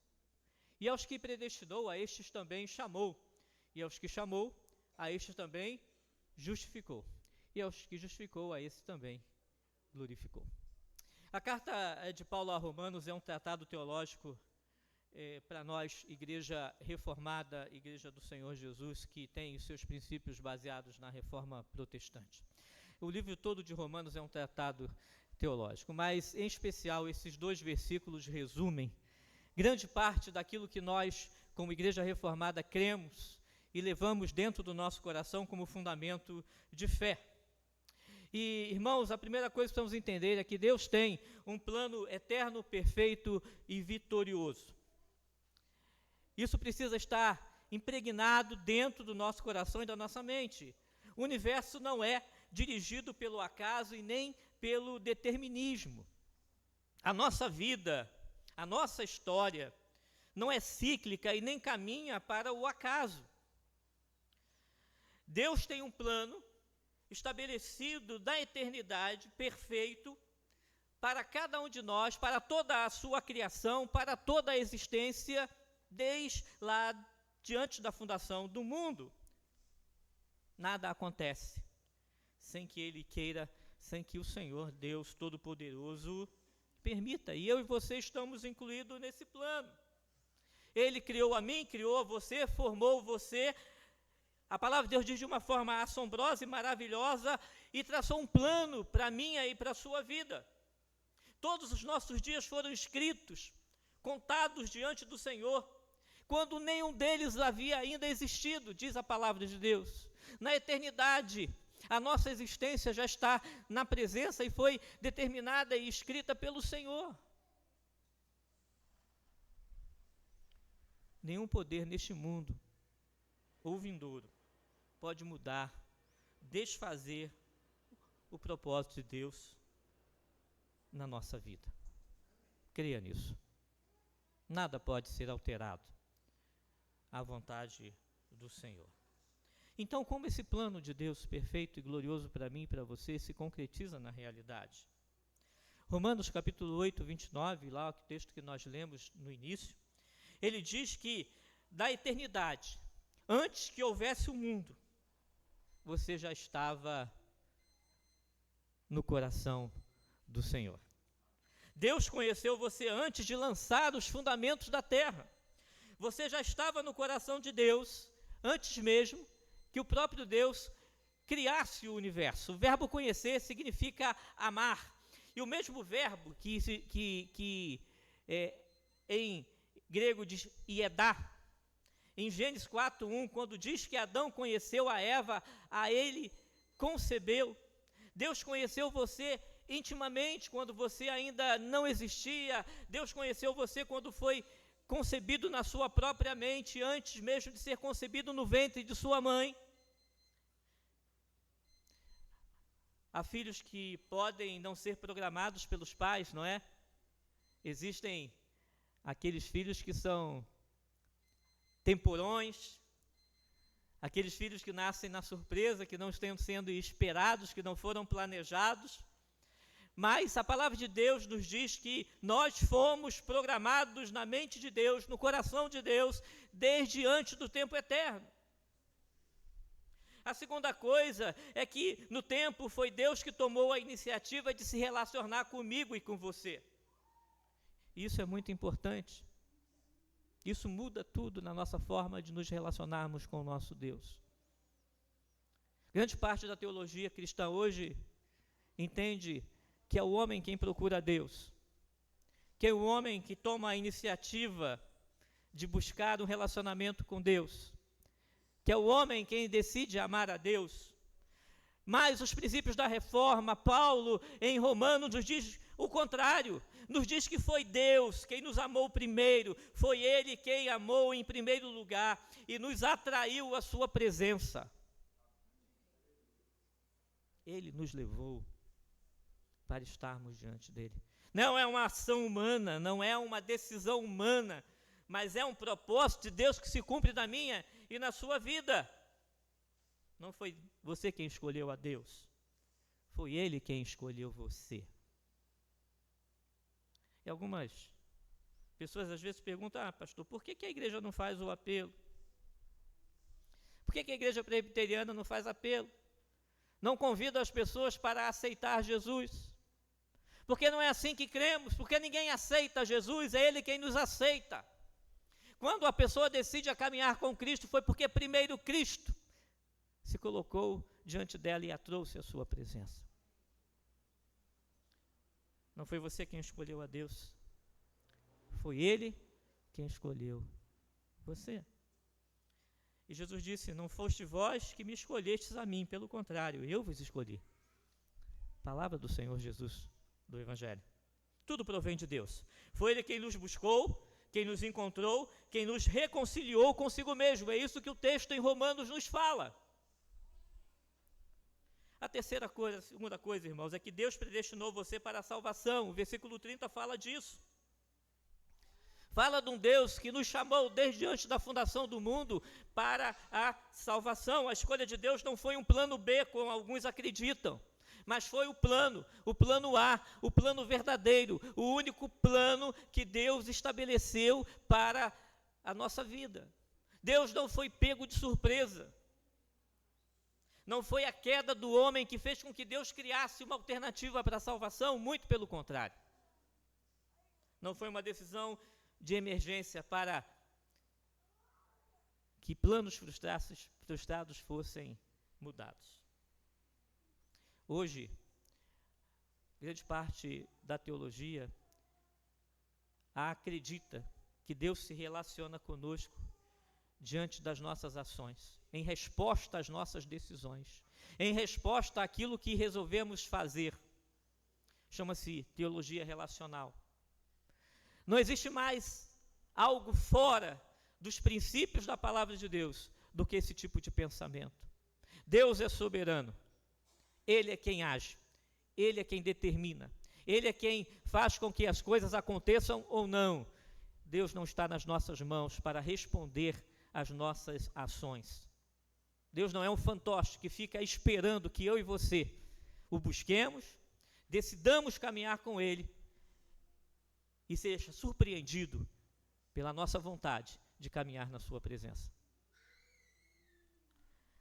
E aos que predestinou, a estes também chamou. E aos que chamou, a estes também justificou. E aos que justificou, a estes também glorificou. A carta de Paulo a Romanos é um tratado teológico para nós, Igreja Reformada, Igreja do Senhor Jesus, que tem os seus princípios baseados na Reforma Protestante. O livro todo de Romanos é um tratado teológico, mas, em especial, esses dois versículos resumem grande parte daquilo que nós, como Igreja Reformada, cremos e levamos dentro do nosso coração como fundamento de fé. E, irmãos, a primeira coisa que precisamos entender é que Deus tem um plano eterno, perfeito e vitorioso. Isso precisa estar impregnado dentro do nosso coração e da nossa mente. O universo não é dirigido pelo acaso e nem pelo determinismo. A nossa vida, a nossa história, não é cíclica e nem caminha para o acaso. Deus tem um plano estabelecido da eternidade, perfeito, para cada um de nós, para toda a sua criação, para toda a existência, desde lá diante da fundação do mundo. Nada acontece sem que Ele queira, sem que o Senhor, Deus Todo-Poderoso, permita. E eu e você estamos incluídos nesse plano. Ele criou a mim, criou a você, formou você. A palavra de Deus diz de uma forma assombrosa e maravilhosa e traçou um plano para a minha e para a sua vida. Todos os nossos dias foram escritos, contados diante do Senhor, quando nenhum deles havia ainda existido, diz a palavra de Deus. Na eternidade, a nossa existência já está na presença e foi determinada e escrita pelo Senhor. Nenhum poder neste mundo ou vindouro pode mudar, desfazer o propósito de Deus na nossa vida. Creia nisso. Nada pode ser alterado à vontade do Senhor. Então, como esse plano de Deus perfeito e glorioso para mim e para você se concretiza na realidade? Romanos capítulo 8, 29, lá o texto que nós lemos no início, ele diz que da eternidade, antes que houvesse o mundo, você já estava no coração do Senhor. Deus conheceu você antes de lançar os fundamentos da terra. Você já estava no coração de Deus antes mesmo que o próprio Deus criasse o universo. O verbo conhecer significa amar. E o mesmo verbo que em grego diz iedá, em Gênesis 4:1, quando diz que Adão conheceu a Eva, a ele concebeu. Deus conheceu você intimamente quando você ainda não existia. Deus conheceu você quando foi concebido na sua própria mente, antes mesmo de ser concebido no ventre de sua mãe. Há filhos que podem não ser programados pelos pais, não é? Existem aqueles filhos que são temporões, aqueles filhos que nascem na surpresa, que não estão sendo esperados, que não foram planejados. Mas a palavra de Deus nos diz que nós fomos programados na mente de Deus, no coração de Deus, desde antes do tempo eterno. A segunda coisa é que no tempo foi Deus que tomou a iniciativa de se relacionar comigo e com você. Isso é muito importante. Isso muda tudo na nossa forma de nos relacionarmos com o nosso Deus. Grande parte da teologia cristã hoje entende que é o homem quem procura Deus, que é o homem que toma a iniciativa de buscar um relacionamento com Deus, que é o homem quem decide amar a Deus. Mas os princípios da reforma, Paulo em Romanos nos diz o contrário, nos diz que foi Deus quem nos amou primeiro, foi Ele quem amou em primeiro lugar e nos atraiu à sua presença. Ele nos levou para estarmos diante dele. Não é uma ação humana, não é uma decisão humana, mas é um propósito de Deus que se cumpre na minha e na sua vida. Não foi você quem escolheu a Deus, foi Ele quem escolheu você. E algumas pessoas às vezes perguntam, pastor, por que a igreja não faz o apelo? Por que a igreja presbiteriana não faz apelo? Não convida as pessoas para aceitar Jesus? Porque não é assim que cremos, porque ninguém aceita Jesus, é Ele quem nos aceita. Quando a pessoa decide a caminhar com Cristo, foi porque primeiro Cristo se colocou diante dela e a trouxe à sua presença. Não foi você quem escolheu a Deus, foi Ele quem escolheu você. E Jesus disse, não foste vós que me escolhestes a mim, pelo contrário, eu vos escolhi. Palavra do Senhor Jesus, do Evangelho. Tudo provém de Deus. Foi Ele quem nos buscou, quem nos encontrou, quem nos reconciliou consigo mesmo. É isso que o texto em Romanos nos fala. A terceira coisa, a segunda coisa, irmãos, é que Deus predestinou você para a salvação. O versículo 30 fala disso. Fala de um Deus que nos chamou desde antes da fundação do mundo para a salvação. A escolha de Deus não foi um plano B, como alguns acreditam, mas foi o plano A, o plano verdadeiro, o único plano que Deus estabeleceu para a nossa vida. Deus não foi pego de surpresa. Não foi a queda do homem que fez com que Deus criasse uma alternativa para a salvação, muito pelo contrário. Não foi uma decisão de emergência para que planos frustrados fossem mudados. Hoje, grande parte da teologia acredita que Deus se relaciona conosco diante das nossas ações, em resposta às nossas decisões, em resposta àquilo que resolvemos fazer. Chama-se teologia relacional. Não existe mais algo fora dos princípios da palavra de Deus do que esse tipo de pensamento. Deus é soberano. Ele é quem age. Ele é quem determina. Ele é quem faz com que as coisas aconteçam ou não. Deus não está nas nossas mãos para responder às nossas ações. Deus não é um fantoche que fica esperando que eu e você o busquemos, decidamos caminhar com Ele e seja surpreendido pela nossa vontade de caminhar na sua presença.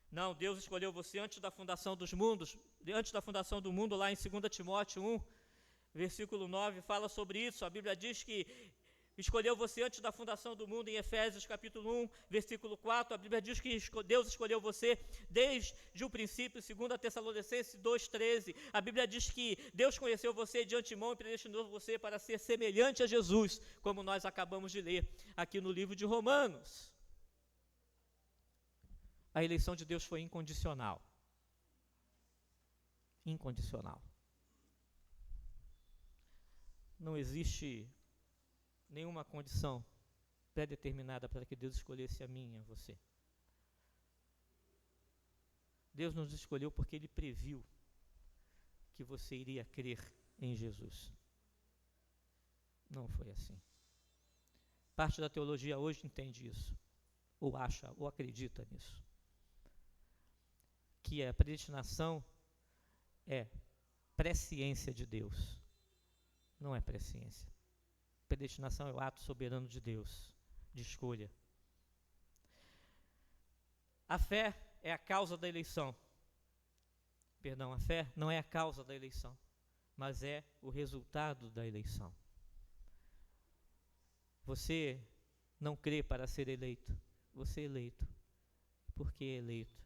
Não, Deus escolheu você antes da fundação dos mundos, antes da fundação do mundo, lá em 2 Timóteo 1, versículo 9, fala sobre isso. A Bíblia diz que escolheu você antes da fundação do mundo. Em Efésios capítulo 1, versículo 4, a Bíblia diz que Deus escolheu você desde o princípio. 2 Tessalonicenses 2,13, a Bíblia diz que Deus conheceu você de antemão e predestinou você para ser semelhante a Jesus, como nós acabamos de ler aqui no livro de Romanos. A eleição de Deus foi incondicional. Incondicional. Não existe nenhuma condição pré-determinada para que Deus escolhesse a mim e a você. Deus nos escolheu porque Ele previu que você iria crer em Jesus. Não foi assim. Parte da teologia hoje entende isso, ou acha, ou acredita nisso. Que a predestinação é presciência de Deus. Não é presciência. Predestinação é o ato soberano de Deus, de escolha. A fé é a causa da eleição. Perdão, a fé não é a causa da eleição, mas é o resultado da eleição. Você não crê para ser eleito, você é eleito. Porque é eleito,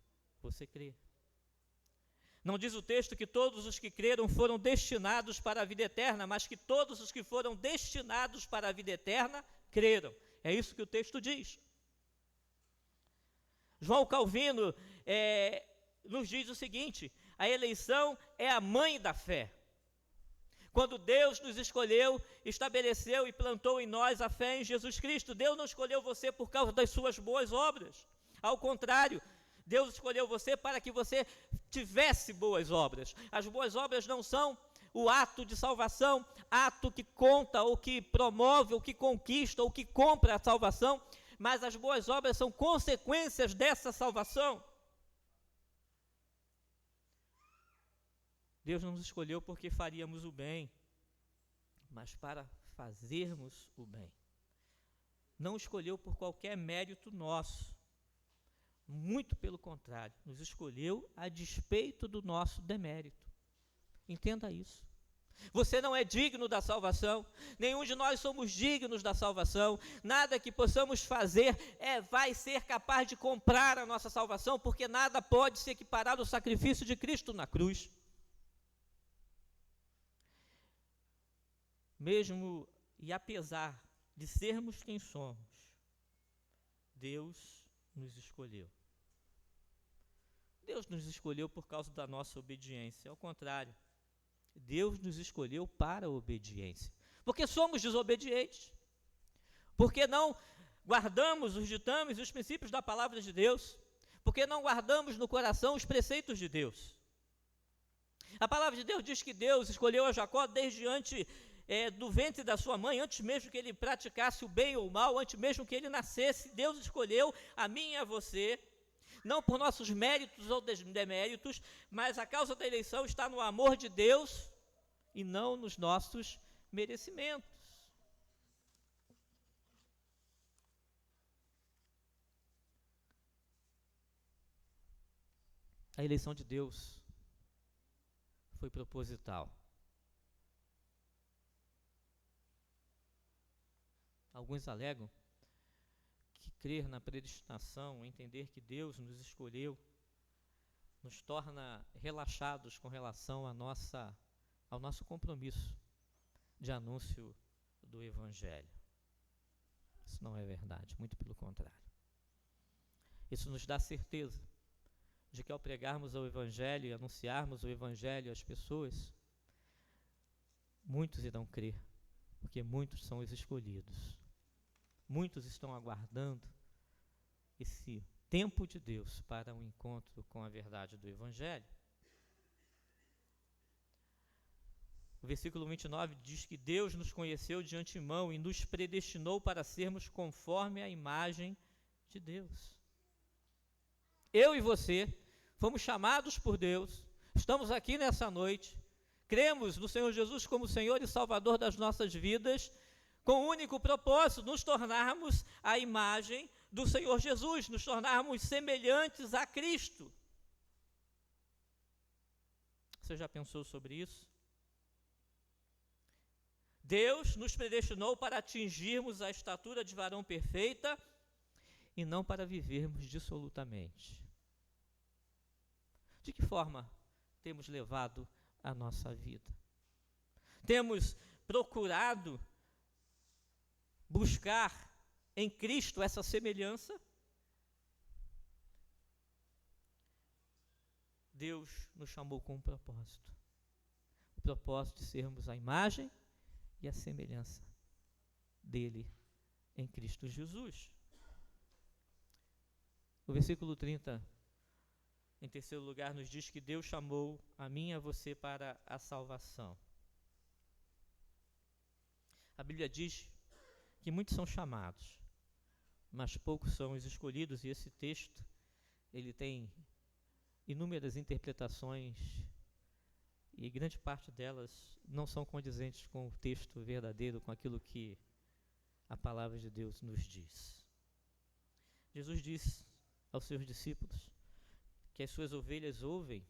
você crê. Não diz o texto que todos os que creram foram destinados para a vida eterna, mas que todos os que foram destinados para a vida eterna creram. É isso que o texto diz. João Calvino nos diz o seguinte: a eleição é a mãe da fé. Quando Deus nos escolheu, estabeleceu e plantou em nós a fé em Jesus Cristo. Deus não escolheu você por causa das suas boas obras. Ao contrário, Deus escolheu você para que você tivesse boas obras. As boas obras não são o ato de salvação, ato que conta, ou que promove, ou que conquista, ou que compra a salvação, mas as boas obras são consequências dessa salvação. Deus não nos escolheu porque faríamos o bem, mas para fazermos o bem. Não escolheu por qualquer mérito nosso. Muito pelo contrário, nos escolheu a despeito do nosso demérito. Entenda isso. Você não é digno da salvação, nenhum de nós somos dignos da salvação, nada que possamos fazer vai ser capaz de comprar a nossa salvação, porque nada pode se equiparar ao sacrifício de Cristo na cruz. Mesmo e apesar de sermos quem somos, Deus nos escolheu. Deus nos escolheu por causa da nossa obediência. Ao contrário, Deus nos escolheu para a obediência. Porque somos desobedientes. Porque não guardamos os ditames e os princípios da palavra de Deus. Porque não guardamos no coração os preceitos de Deus. A palavra de Deus diz que Deus escolheu a Jacó desde antes do ventre da sua mãe, antes mesmo que ele praticasse o bem ou o mal, antes mesmo que ele nascesse. Deus escolheu a mim e a você, não por nossos méritos ou deméritos, mas a causa da eleição está no amor de Deus e não nos nossos merecimentos. A eleição de Deus foi proposital. Alguns alegam que crer na predestinação, entender que Deus nos escolheu, nos torna relaxados com relação ao nosso compromisso de anúncio do Evangelho. Isso não é verdade, muito pelo contrário. Isso nos dá certeza de que ao pregarmos o Evangelho e anunciarmos o Evangelho às pessoas, muitos irão crer, porque muitos são os escolhidos. Muitos estão aguardando esse tempo de Deus para um encontro com a verdade do Evangelho. O versículo 29 diz que Deus nos conheceu de antemão e nos predestinou para sermos conforme a imagem de Deus. Eu e você fomos chamados por Deus, estamos aqui nessa noite, cremos no Senhor Jesus como Senhor e Salvador das nossas vidas, com o único propósito, nos tornarmos a imagem do Senhor Jesus, nos tornarmos semelhantes a Cristo. Você já pensou sobre isso? Deus nos predestinou para atingirmos a estatura de varão perfeita e não para vivermos dissolutamente. De que forma temos levado a nossa vida? Temos procurado buscar em Cristo essa semelhança? Deus nos chamou com um propósito. O propósito de sermos a imagem e a semelhança dele em Cristo Jesus. O versículo 30, em terceiro lugar, nos diz que Deus chamou a mim e a você para a salvação. A Bíblia diz que muitos são chamados, mas poucos são os escolhidos, e esse texto ele tem inúmeras interpretações e grande parte delas não são condizentes com o texto verdadeiro, com aquilo que a palavra de Deus nos diz. Jesus disse aos seus discípulos que as suas ovelhas ouvem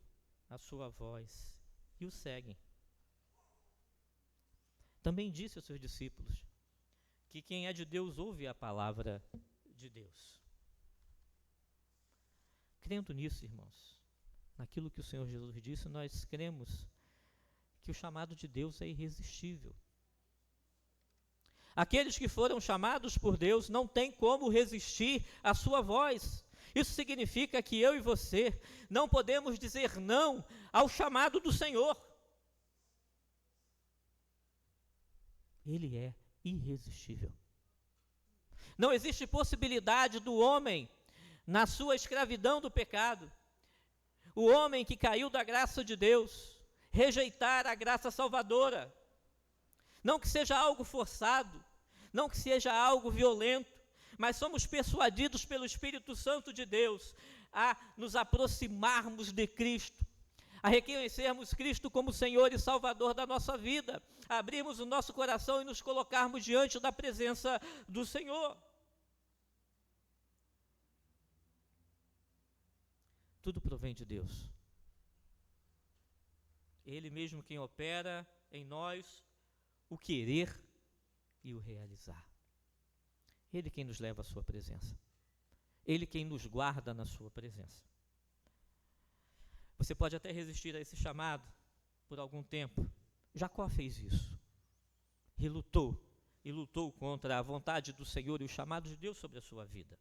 a sua voz e o seguem. Também disse aos seus discípulos que quem é de Deus ouve a palavra de Deus. Crendo nisso, irmãos, naquilo que o Senhor Jesus disse, nós cremos que o chamado de Deus é irresistível. Aqueles que foram chamados por Deus não têm como resistir à sua voz. Isso significa que eu e você não podemos dizer não ao chamado do Senhor. Ele é irresistível. Não existe possibilidade do homem, na sua escravidão do pecado, o homem que caiu da graça de Deus, rejeitar a graça salvadora. Não que seja algo forçado, não que seja algo violento, mas somos persuadidos pelo Espírito Santo de Deus a nos aproximarmos de Cristo, a reconhecermos Cristo como Senhor e Salvador da nossa vida, a abrirmos o nosso coração e nos colocarmos diante da presença do Senhor. Tudo provém de Deus. Ele mesmo quem opera em nós o querer e o realizar. Ele quem nos leva à sua presença. Ele quem nos guarda na sua presença. Você pode até resistir a esse chamado por algum tempo. Jacó fez isso. E lutou contra a vontade do Senhor e o chamado de Deus sobre a sua vida.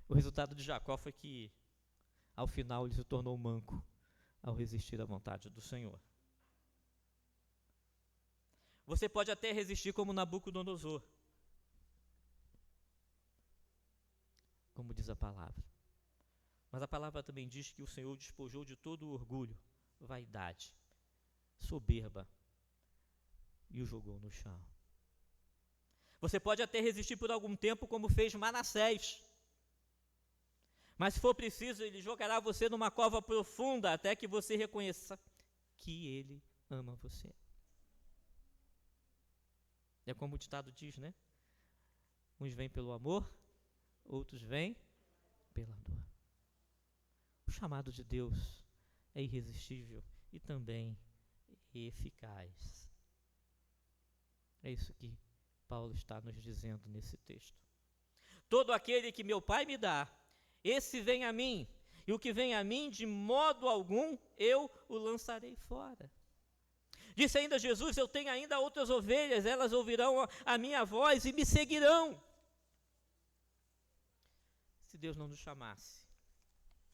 O resultado de Jacó foi que, ao final, ele se tornou manco ao resistir à vontade do Senhor. Você pode até resistir como Nabucodonosor, como diz a palavra. Mas a palavra também diz que o Senhor despojou de todo o orgulho, vaidade, soberba e o jogou no chão. Você pode até resistir por algum tempo, como fez Manassés. Mas se for preciso, ele jogará você numa cova profunda até que você reconheça que ele ama você. É como o ditado diz, né? Uns vêm pelo amor, outros vêm pela dor. chamado de Deus é irresistível e também eficaz. É isso que Paulo está nos dizendo nesse texto. Todo aquele que meu Pai me dá, esse vem a mim, e o que vem a mim, de modo algum, eu o lançarei fora. Disse ainda Jesus, eu tenho ainda outras ovelhas, elas ouvirão a minha voz e me seguirão. Se Deus não nos chamasse,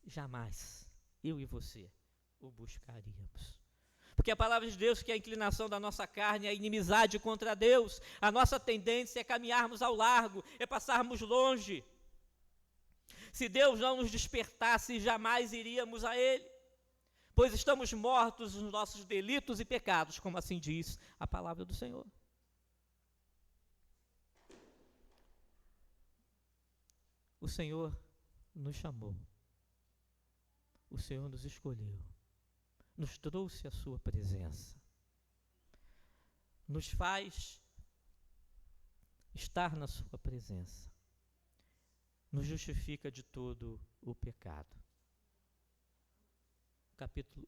jamais eu e você o buscaríamos. Porque a palavra de Deus, que é a inclinação da nossa carne, é a inimizade contra Deus. A nossa tendência é caminharmos ao largo, é passarmos longe. Se Deus não nos despertasse, jamais iríamos a Ele, pois estamos mortos nos nossos delitos e pecados, como assim diz a palavra do Senhor. O Senhor nos chamou, o Senhor nos escolheu, nos trouxe a sua presença, nos faz estar na sua presença, nos justifica de todo o pecado.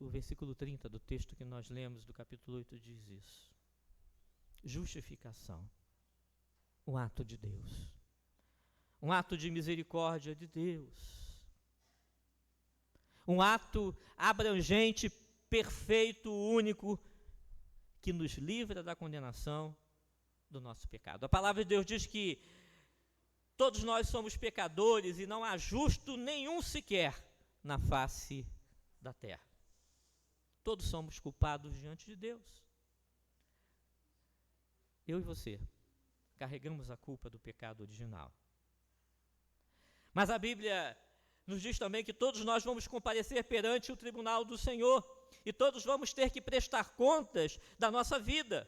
O versículo 30 do texto que nós lemos do capítulo 8 diz isso. Justificação, um ato de Deus, um ato de misericórdia de Deus, um ato abrangente, perfeito, único, que nos livra da condenação do nosso pecado. A palavra de Deus diz que todos nós somos pecadores e não há justo nenhum sequer na face da terra. Todos somos culpados diante de Deus. Eu e você carregamos a culpa do pecado original. Mas a Bíblia nos diz também que todos nós vamos comparecer perante o tribunal do Senhor e todos vamos ter que prestar contas da nossa vida.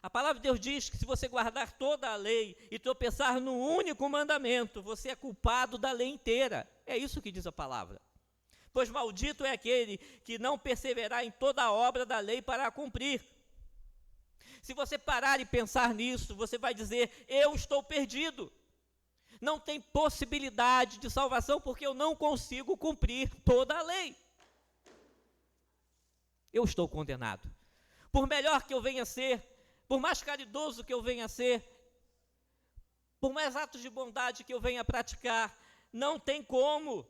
A palavra de Deus diz que se você guardar toda a lei e tropeçar num único mandamento, você é culpado da lei inteira. É isso que diz a palavra. Pois maldito é aquele que não perseverar em toda a obra da lei para a cumprir. Se você parar e pensar nisso, você vai dizer, eu estou perdido. Não tem possibilidade de salvação porque eu não consigo cumprir toda a lei. Eu estou condenado. Por melhor que eu venha a ser, por mais caridoso que eu venha a ser, por mais atos de bondade que eu venha a praticar, não tem como.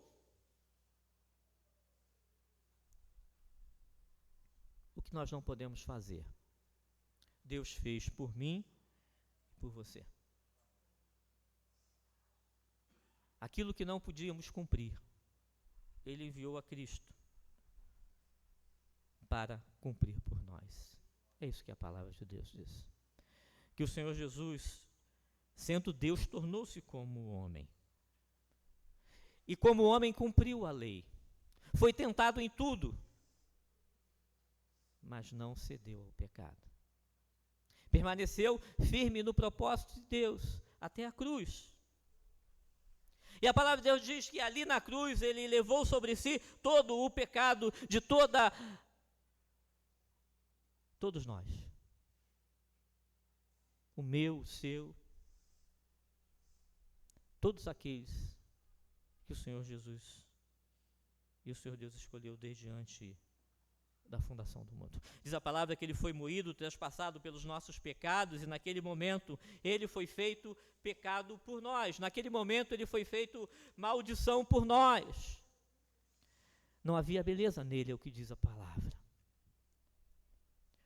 O que nós não podemos fazer, Deus fez por mim e por você. Aquilo que não podíamos cumprir, Ele enviou a Cristo para cumprir por nós. É isso que a palavra de Deus diz. Que o Senhor Jesus, sendo Deus, tornou-se como homem. E como homem cumpriu a lei. Foi tentado em tudo, mas não cedeu ao pecado. Permaneceu firme no propósito de Deus, até a cruz. E a palavra de Deus diz que ali na cruz Ele levou sobre si todo o pecado de todos nós. O meu, o seu, todos aqueles que o Senhor Jesus e o Senhor Deus escolheu desde antes da fundação do mundo. Diz a palavra que Ele foi moído, traspassado pelos nossos pecados, e naquele momento Ele foi feito pecado por nós. Naquele momento Ele foi feito maldição por nós. Não havia beleza nele, é o que diz a palavra.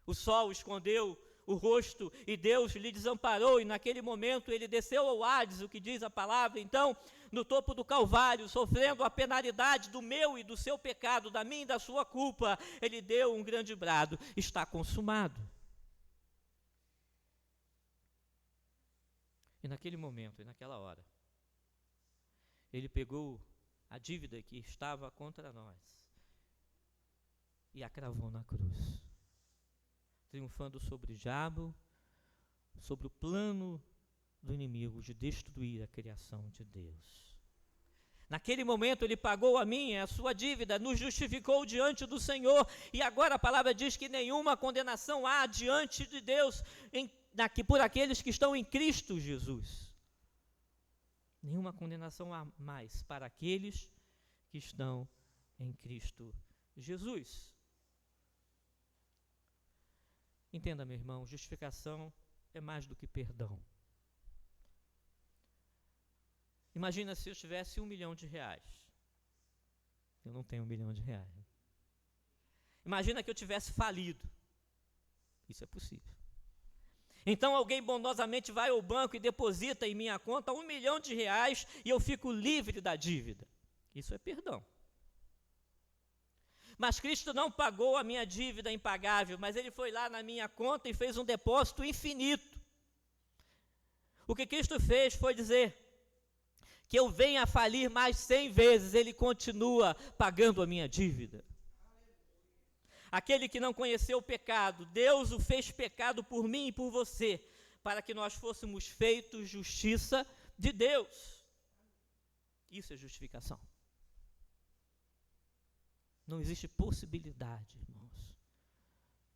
O sol escondeu o rosto e Deus lhe desamparou, e naquele momento Ele desceu ao Hades, o que diz a palavra. Então, no topo do Calvário, sofrendo a penalidade do meu e do seu pecado, da minha e da sua culpa, Ele deu um grande brado: está consumado. E naquele momento, e naquela hora, Ele pegou a dívida que estava contra nós e a cravou na cruz, triunfando sobre o diabo, sobre o plano do inimigo de destruir a criação de Deus. Naquele momento Ele pagou a minha e a sua dívida, nos justificou diante do Senhor, e agora a palavra diz que nenhuma condenação há diante de Deus por aqueles que estão em Cristo Jesus. Nenhuma condenação há mais para aqueles que estão em Cristo Jesus. Entenda, meu irmão, justificação é mais do que perdão. Imagina se eu tivesse R$1 milhão. Eu não tenho R$1 milhão. Imagina que eu tivesse falido. Isso é possível. Então alguém bondosamente vai ao banco e deposita em minha conta R$1 milhão e eu fico livre da dívida. Isso é perdão. Mas Cristo não pagou a minha dívida impagável, mas Ele foi lá na minha conta e fez um depósito infinito. O que Cristo fez foi dizer que eu venha a falir mais 100 vezes, Ele continua pagando a minha dívida. Aquele que não conheceu o pecado, Deus o fez pecado por mim e por você, para que nós fôssemos feitos justiça de Deus. Isso é justificação. Não existe possibilidade, irmãos,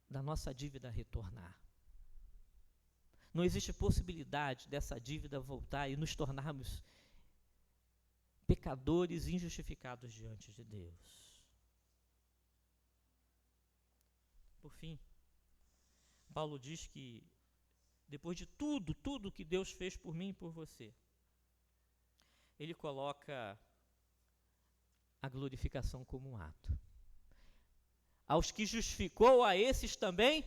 da nossa dívida retornar. Não existe possibilidade dessa dívida voltar e nos tornarmos pecadores injustificados diante de Deus. Por fim, Paulo diz que depois de tudo que Deus fez por mim e por você, ele coloca a glorificação como um ato. Aos que justificou, a esses também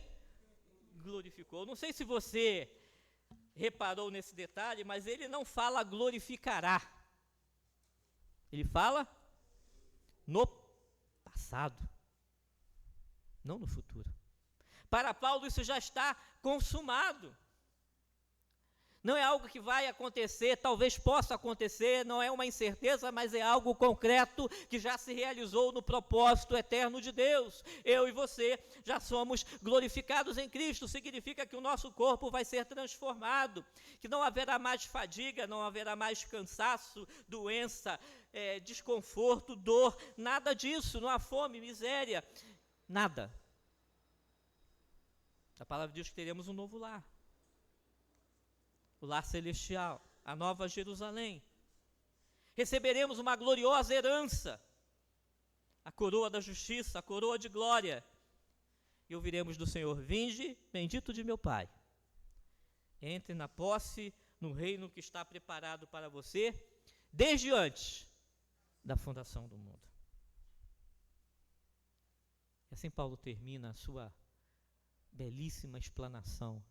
glorificou. Não sei se você reparou nesse detalhe, mas ele não fala glorificará. Ele fala no passado, não no futuro. Para Paulo isso já está consumado. Não é algo que vai acontecer, talvez possa acontecer, não é uma incerteza, mas é algo concreto que já se realizou no propósito eterno de Deus. Eu e você já somos glorificados em Cristo, significa que o nosso corpo vai ser transformado, que não haverá mais fadiga, não haverá mais cansaço, doença, desconforto, dor, nada disso, não há fome, miséria, nada. A palavra diz que teremos um novo lar. O lar celestial, a nova Jerusalém. Receberemos uma gloriosa herança, a coroa da justiça, a coroa de glória. E ouviremos do Senhor: vinde, bendito de meu Pai. Entre na posse, no reino que está preparado para você, desde antes da fundação do mundo. E assim Paulo termina a sua belíssima explanação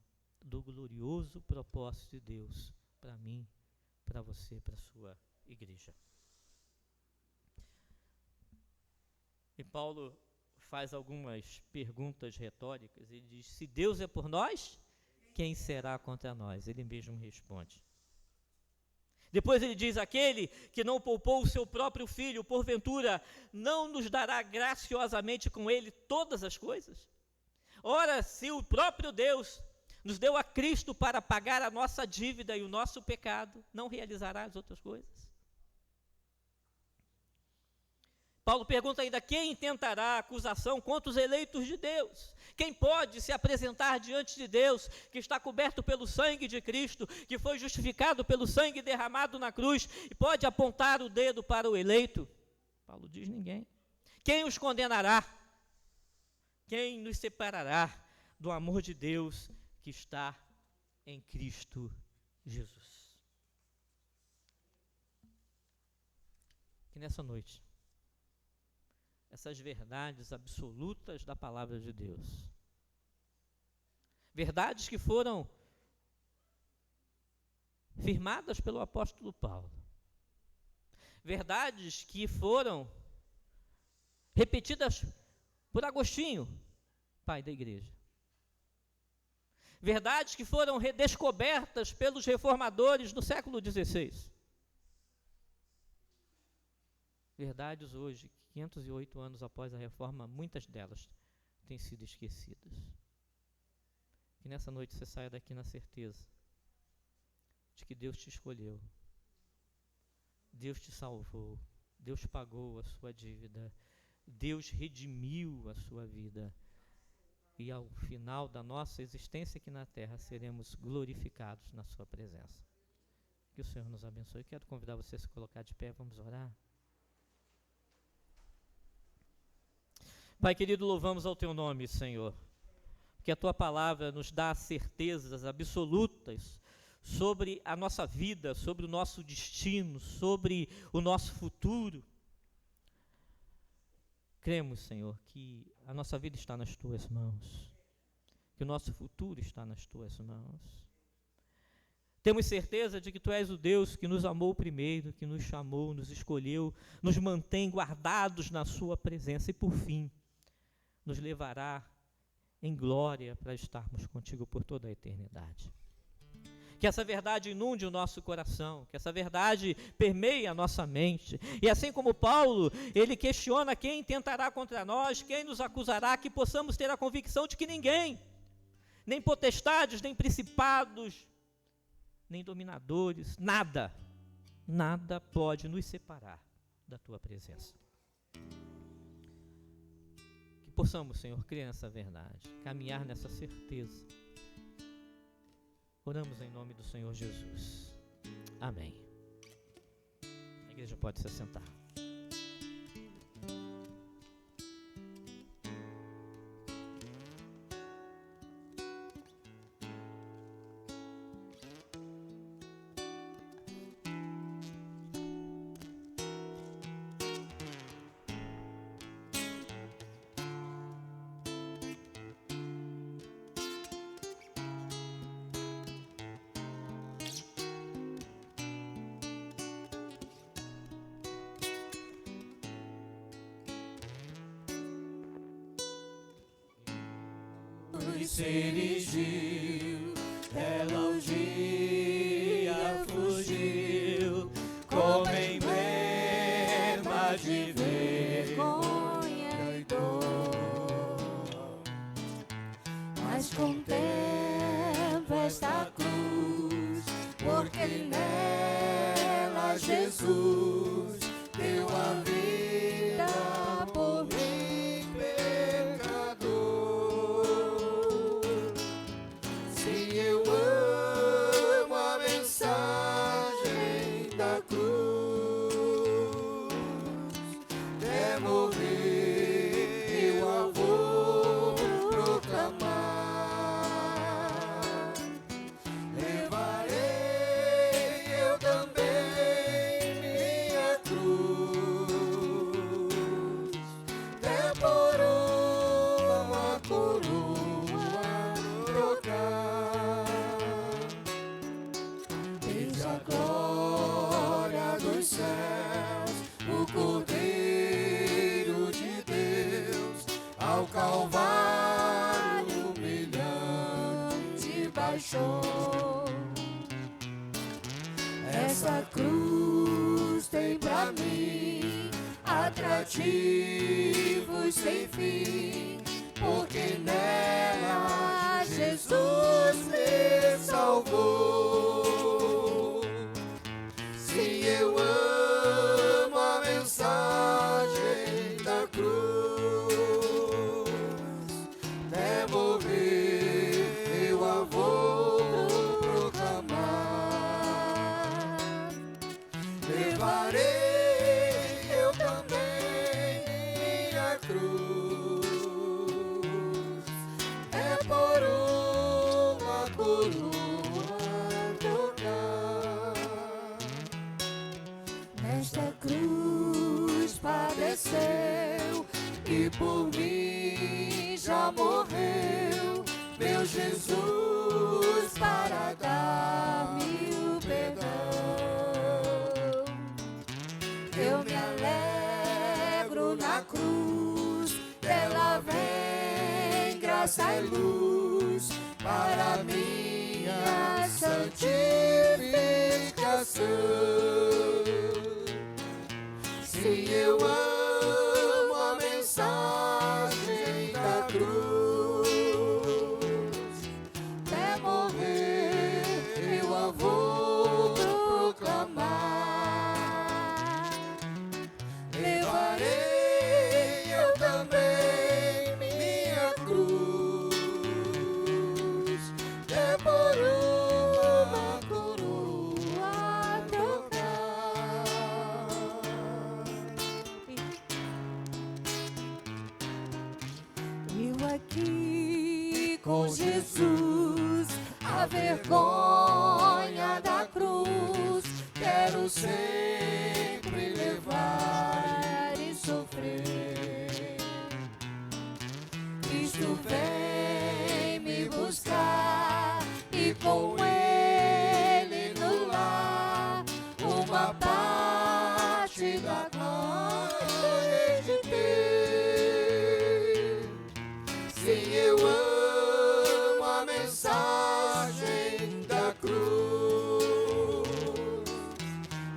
do glorioso propósito de Deus para mim, para você, para a sua igreja. E Paulo faz algumas perguntas retóricas. Ele diz: se Deus é por nós, quem será contra nós? Ele mesmo responde. Depois ele diz: aquele que não poupou o seu próprio filho, porventura não nos dará graciosamente com ele todas as coisas? Ora, se o próprio Deus nos deu a Cristo para pagar a nossa dívida e o nosso pecado, não realizará as outras coisas? Paulo pergunta ainda: quem intentará acusação contra os eleitos de Deus? Quem pode se apresentar diante de Deus, que está coberto pelo sangue de Cristo, que foi justificado pelo sangue derramado na cruz, e pode apontar o dedo para o eleito? Paulo diz: ninguém. Quem os condenará? Quem nos separará do amor de Deus que está em Cristo Jesus? Que nessa noite, essas verdades absolutas da palavra de Deus, verdades que foram firmadas pelo apóstolo Paulo, verdades que foram repetidas por Agostinho, pai da igreja, verdades que foram redescobertas pelos reformadores do século XVI, verdades hoje, 508 anos após a reforma, muitas delas têm sido esquecidas. Que nessa noite você saia daqui na certeza de que Deus te escolheu, Deus te salvou, Deus pagou a sua dívida, Deus redimiu a sua vida, e ao final da nossa existência aqui na terra seremos glorificados na sua presença. Que o Senhor nos abençoe. Eu quero convidar você a se colocar de pé, vamos orar. Pai querido, louvamos ao teu nome, Senhor, porque a tua palavra nos dá certezas absolutas sobre a nossa vida, sobre o nosso destino, sobre o nosso futuro. Cremos, Senhor, que a nossa vida está nas tuas mãos, que o nosso futuro está nas tuas mãos. Temos certeza de que tu és o Deus que nos amou primeiro, que nos chamou, nos escolheu, nos mantém guardados na sua presença e, por fim, nos levará em glória para estarmos contigo por toda a eternidade. Que essa verdade inunde o nosso coração, que essa verdade permeie a nossa mente. E assim como Paulo, ele questiona quem tentará contra nós, quem nos acusará, que possamos ter a convicção de que ninguém, nem potestades, nem principados, nem dominadores, nada pode nos separar da tua presença. Que possamos, Senhor, crer nessa verdade, caminhar nessa certeza. Oramos em nome do Senhor Jesus. Amém. A igreja pode se assentar. Se erigiu, ela um dia fugiu, como emblema de vergonha e dor. Mas contempla esta cruz, porque nela Jesus deu a vida por mim. Calvário humilhante baixou. Essa cruz tem pra mim atrativos sem fim, porque nela Jesus me salvou. Se eu amo a mensagem da cruz, e por mim já morreu meu Jesus para dar-me o perdão. Eu me alegro na cruz, dela vem graça e luz para minha santificação. Se eu amo a mensagem da cruz, até morrer eu a vou proclamar. Levarei eu também minha cruz, é por uma coroa trocar. aqui com Jesus, a vergonha da cruz, quero sempre levar e sofrer. Cristo vem me buscar e com Ele no lar, uma parte da glória de ter. Sim, eu amo a mensagem da cruz.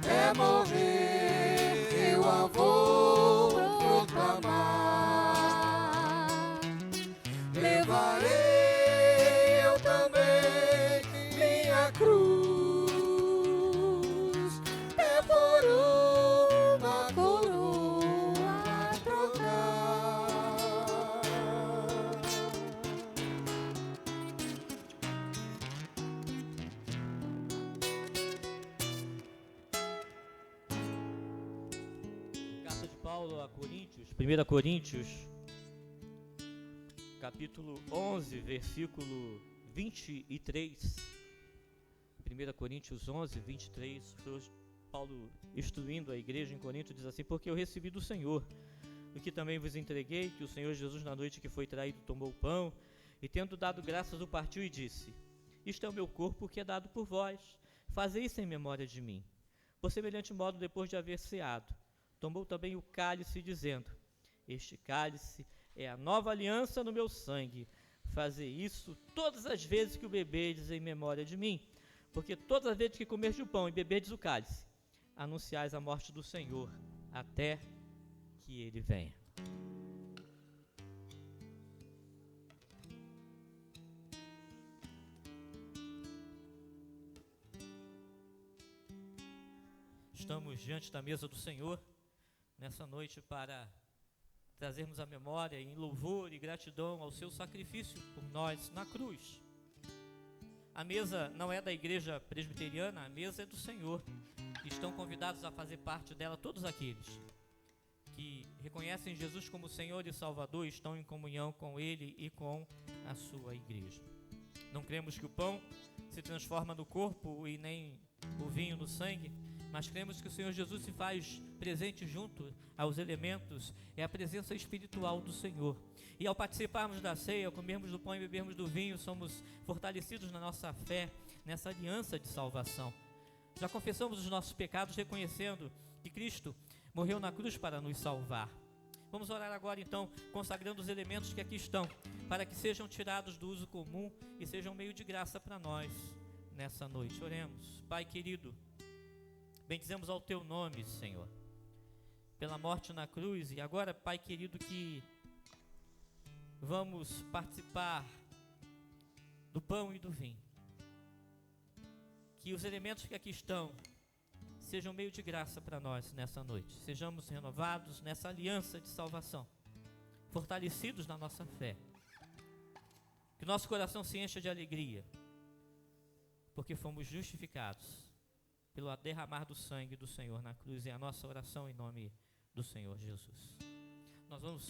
É morrer, eu a vou proclamar. Levarei eu também minha cruz, é por uma coroa a trocar. Carta de Paulo a Coríntios, 1 Coríntios, capítulo 11, versículo 23. 1 Coríntios 11, 23. Paulo, instruindo a igreja em Corinto, diz assim: porque eu recebi do Senhor o que também vos entreguei, que o Senhor Jesus, na noite que foi traído, tomou o pão e, tendo dado graças, o partiu e disse: isto é o meu corpo que é dado por vós, fazei isso em memória de mim. Por semelhante modo, depois de haver ceado, tomou também o cálice, dizendo: este cálice é a nova aliança no meu sangue. Fazer isso todas as vezes que o beberdes em memória de mim. Porque todas as vezes que comerdes o pão e beberdes o cálice, anunciais a morte do Senhor, até que Ele venha. Estamos diante da mesa do Senhor nessa noite para trazermos a memória em louvor e gratidão ao seu sacrifício por nós na cruz. A mesa não é da igreja presbiteriana, a mesa é do Senhor. E estão convidados a fazer parte dela todos aqueles que reconhecem Jesus como Senhor e Salvador e estão em comunhão com Ele e com a sua igreja. Não cremos que o pão se transforma no corpo e nem o vinho no sangue, mas cremos que o Senhor Jesus se faz presente junto aos elementos, é a presença espiritual do Senhor. E ao participarmos da ceia, ao comermos do pão e bebermos do vinho, somos fortalecidos na nossa fé, nessa aliança de salvação. Já confessamos os nossos pecados, reconhecendo que Cristo morreu na cruz para nos salvar. Vamos orar agora então, consagrando os elementos que aqui estão, para que sejam tirados do uso comum e sejam meio de graça para nós nessa noite. Oremos. Pai querido, bendizemos ao Teu nome, Senhor, pela morte na cruz. E agora, Pai querido, que vamos participar do pão e do vinho. Que os elementos que aqui estão sejam meio de graça para nós nessa noite. Sejamos renovados nessa aliança de salvação, fortalecidos na nossa fé. Que nosso coração se encha de alegria, porque fomos justificados pelo derramar do sangue do Senhor na cruz. É a nossa oração em nome do Senhor Jesus. Nós vamos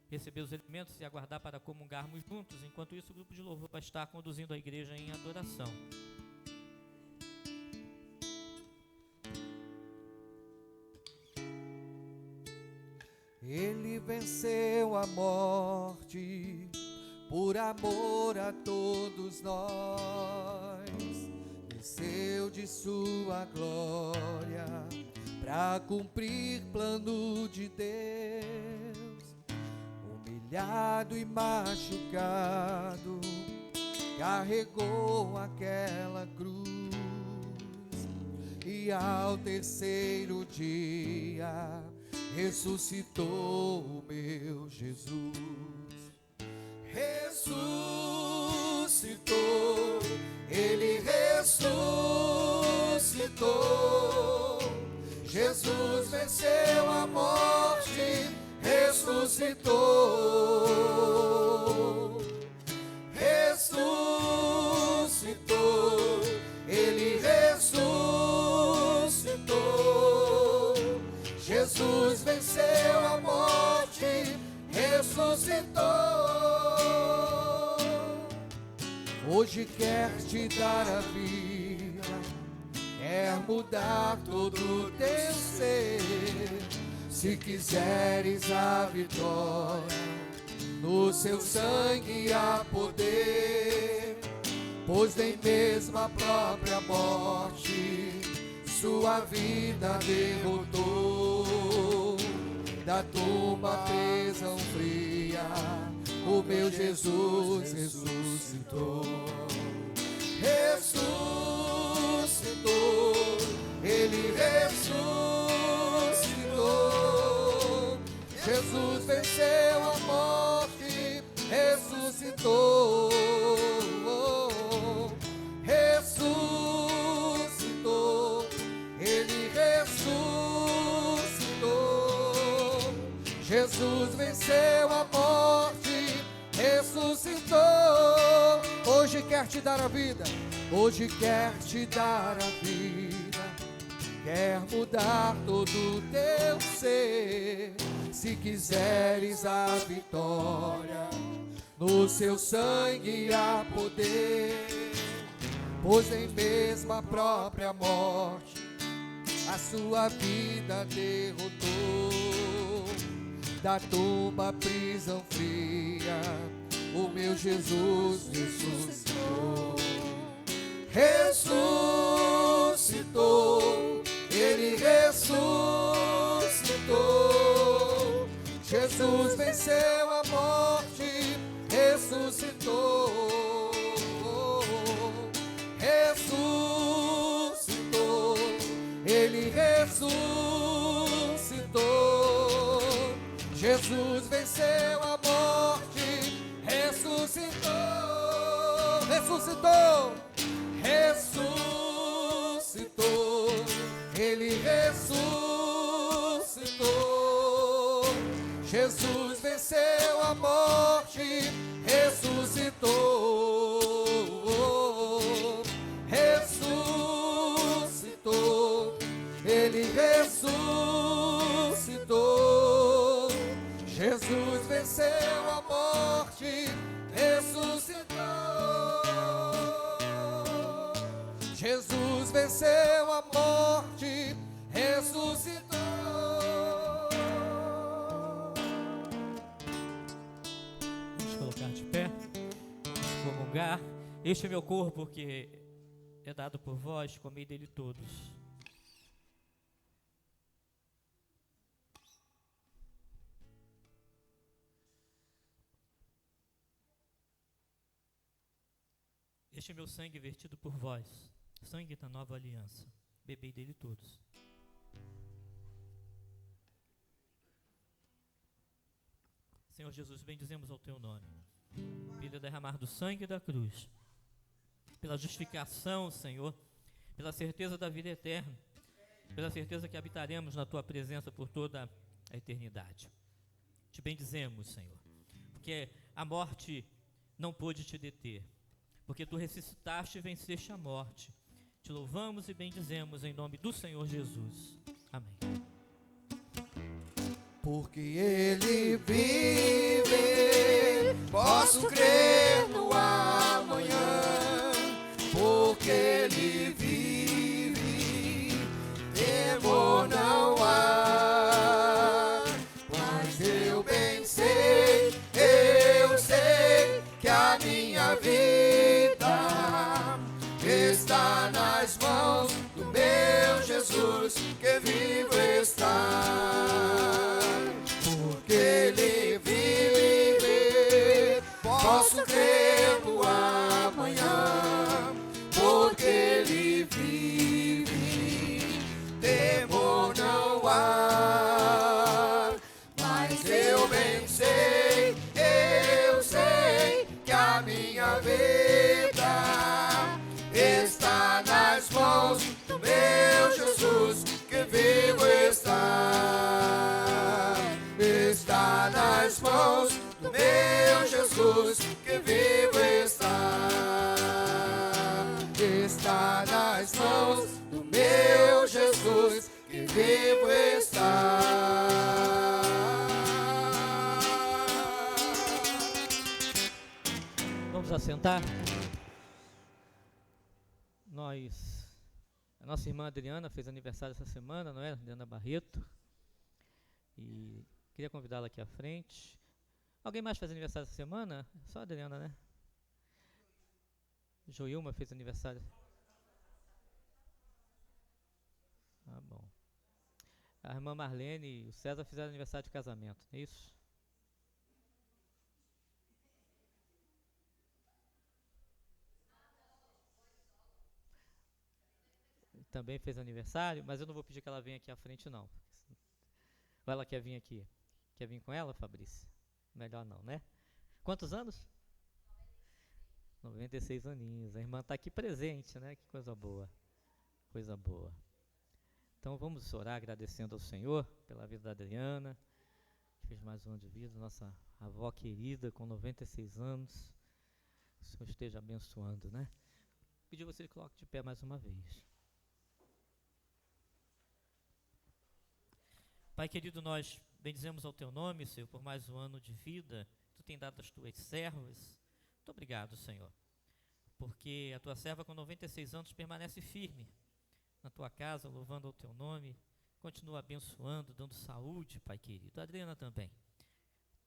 receber os elementos e aguardar para comungarmos juntos. Enquanto isso, o grupo de louvor vai estar conduzindo a igreja em adoração. Ele venceu a morte por amor a todos nós. Desceu de sua glória para cumprir plano de Deus. Humilhado e machucado, carregou aquela cruz. E ao terceiro dia ressuscitou o meu Jesus. Ressuscitou, Ele ressuscitou. Jesus venceu a morte, ressuscitou. Ressuscitou, Ele ressuscitou. Jesus venceu a morte, ressuscitou. hoje quer te dar a vida, quer mudar todo o teu ser. Se quiseres a vitória, no seu sangue há poder, pois nem mesmo a própria morte sua vida derrotou. Da tumba prisão fria, o meu Jesus ressuscitou. Ressuscitou, Ele ressuscitou. Jesus venceu a morte, ressuscitou. Ressuscitou, Ele ressuscitou. Jesus venceu a morte, ressuscitou. Hoje quer te dar a vida, hoje quer te dar a vida, quer mudar todo o teu ser. Se quiseres a vitória, no seu sangue há poder, pois nem mesmo a própria morte a sua vida derrotou. Da tumba prisão fria, o meu Jesus ressuscitou. Ressuscitou, Ele ressuscitou. Jesus venceu a morte, ressuscitou. Ressuscitou, Ele ressuscitou. Jesus venceu a morte, ressuscitou. Ressuscitou, ressuscitou. Ele ressuscitou. Jesus venceu a morte, ressuscitou. Ressuscitou, Ele ressuscitou. Jesus venceu a morte, ressuscitou. Jesus venceu a morte, ressuscitou. Vamos colocar de pé, vamos comungar. Este é meu corpo que é dado por vós, comei dele todos. Este é meu sangue vertido por vós, sangue da nova aliança. Bebei dele todos. Senhor Jesus, bendizemos ao teu nome, pelo derramar do sangue da cruz, pela justificação, Senhor, pela certeza da vida eterna, pela certeza que habitaremos na tua presença por toda a eternidade. Te bendizemos, Senhor, porque a morte não pôde te deter, porque tu ressuscitaste e venceste a morte. Te louvamos e bendizemos em nome do Senhor Jesus. Amém. Porque Ele vive, posso crer no amanhã. Porque Ele vive, temor não há. Mas eu bem sei, que a minha vida está nas mãos do meu Jesus, que vivo está. Porque Ele vive, posso crer no amanhã. Porque Ele vive, temor não há. Mas eu bem sei, que a minha vida está nas mãos do meu Jesus, que vivo está. Está nas mãos do meu Jesus, que vivo está. Está nas mãos do meu Jesus, que vivo está. Vamos assentar? nossa irmã Adriana fez aniversário essa semana, não é? Adriana Barreto. E queria convidá-la aqui à frente. Alguém mais fez aniversário essa semana? Só a Adriana, né? Joilma fez aniversário. Ah, bom. A irmã Marlene e o César fizeram aniversário de casamento, não é isso? Também fez aniversário, mas eu não vou pedir que ela venha aqui à frente, não. Ou ela quer vir aqui? Quer vir com ela, Fabrício? Melhor não, né? Quantos anos? 96 aninhos. A irmã está aqui presente, né? Que coisa boa. Coisa boa. Então vamos orar agradecendo ao Senhor pela vida da Adriana, que fez mais um ano de vida, nossa avó querida com 96 anos. O Senhor esteja abençoando, né? Pedir você que coloque de pé mais uma vez. Pai querido, nós bendizemos ao Teu nome, Senhor, por mais um ano de vida. Tu tem dado às Tuas servas. Muito obrigado, Senhor, porque a Tua serva com 96 anos permanece firme na Tua casa, louvando ao Teu nome. Continua abençoando, dando saúde, Pai querido. A Adriana também.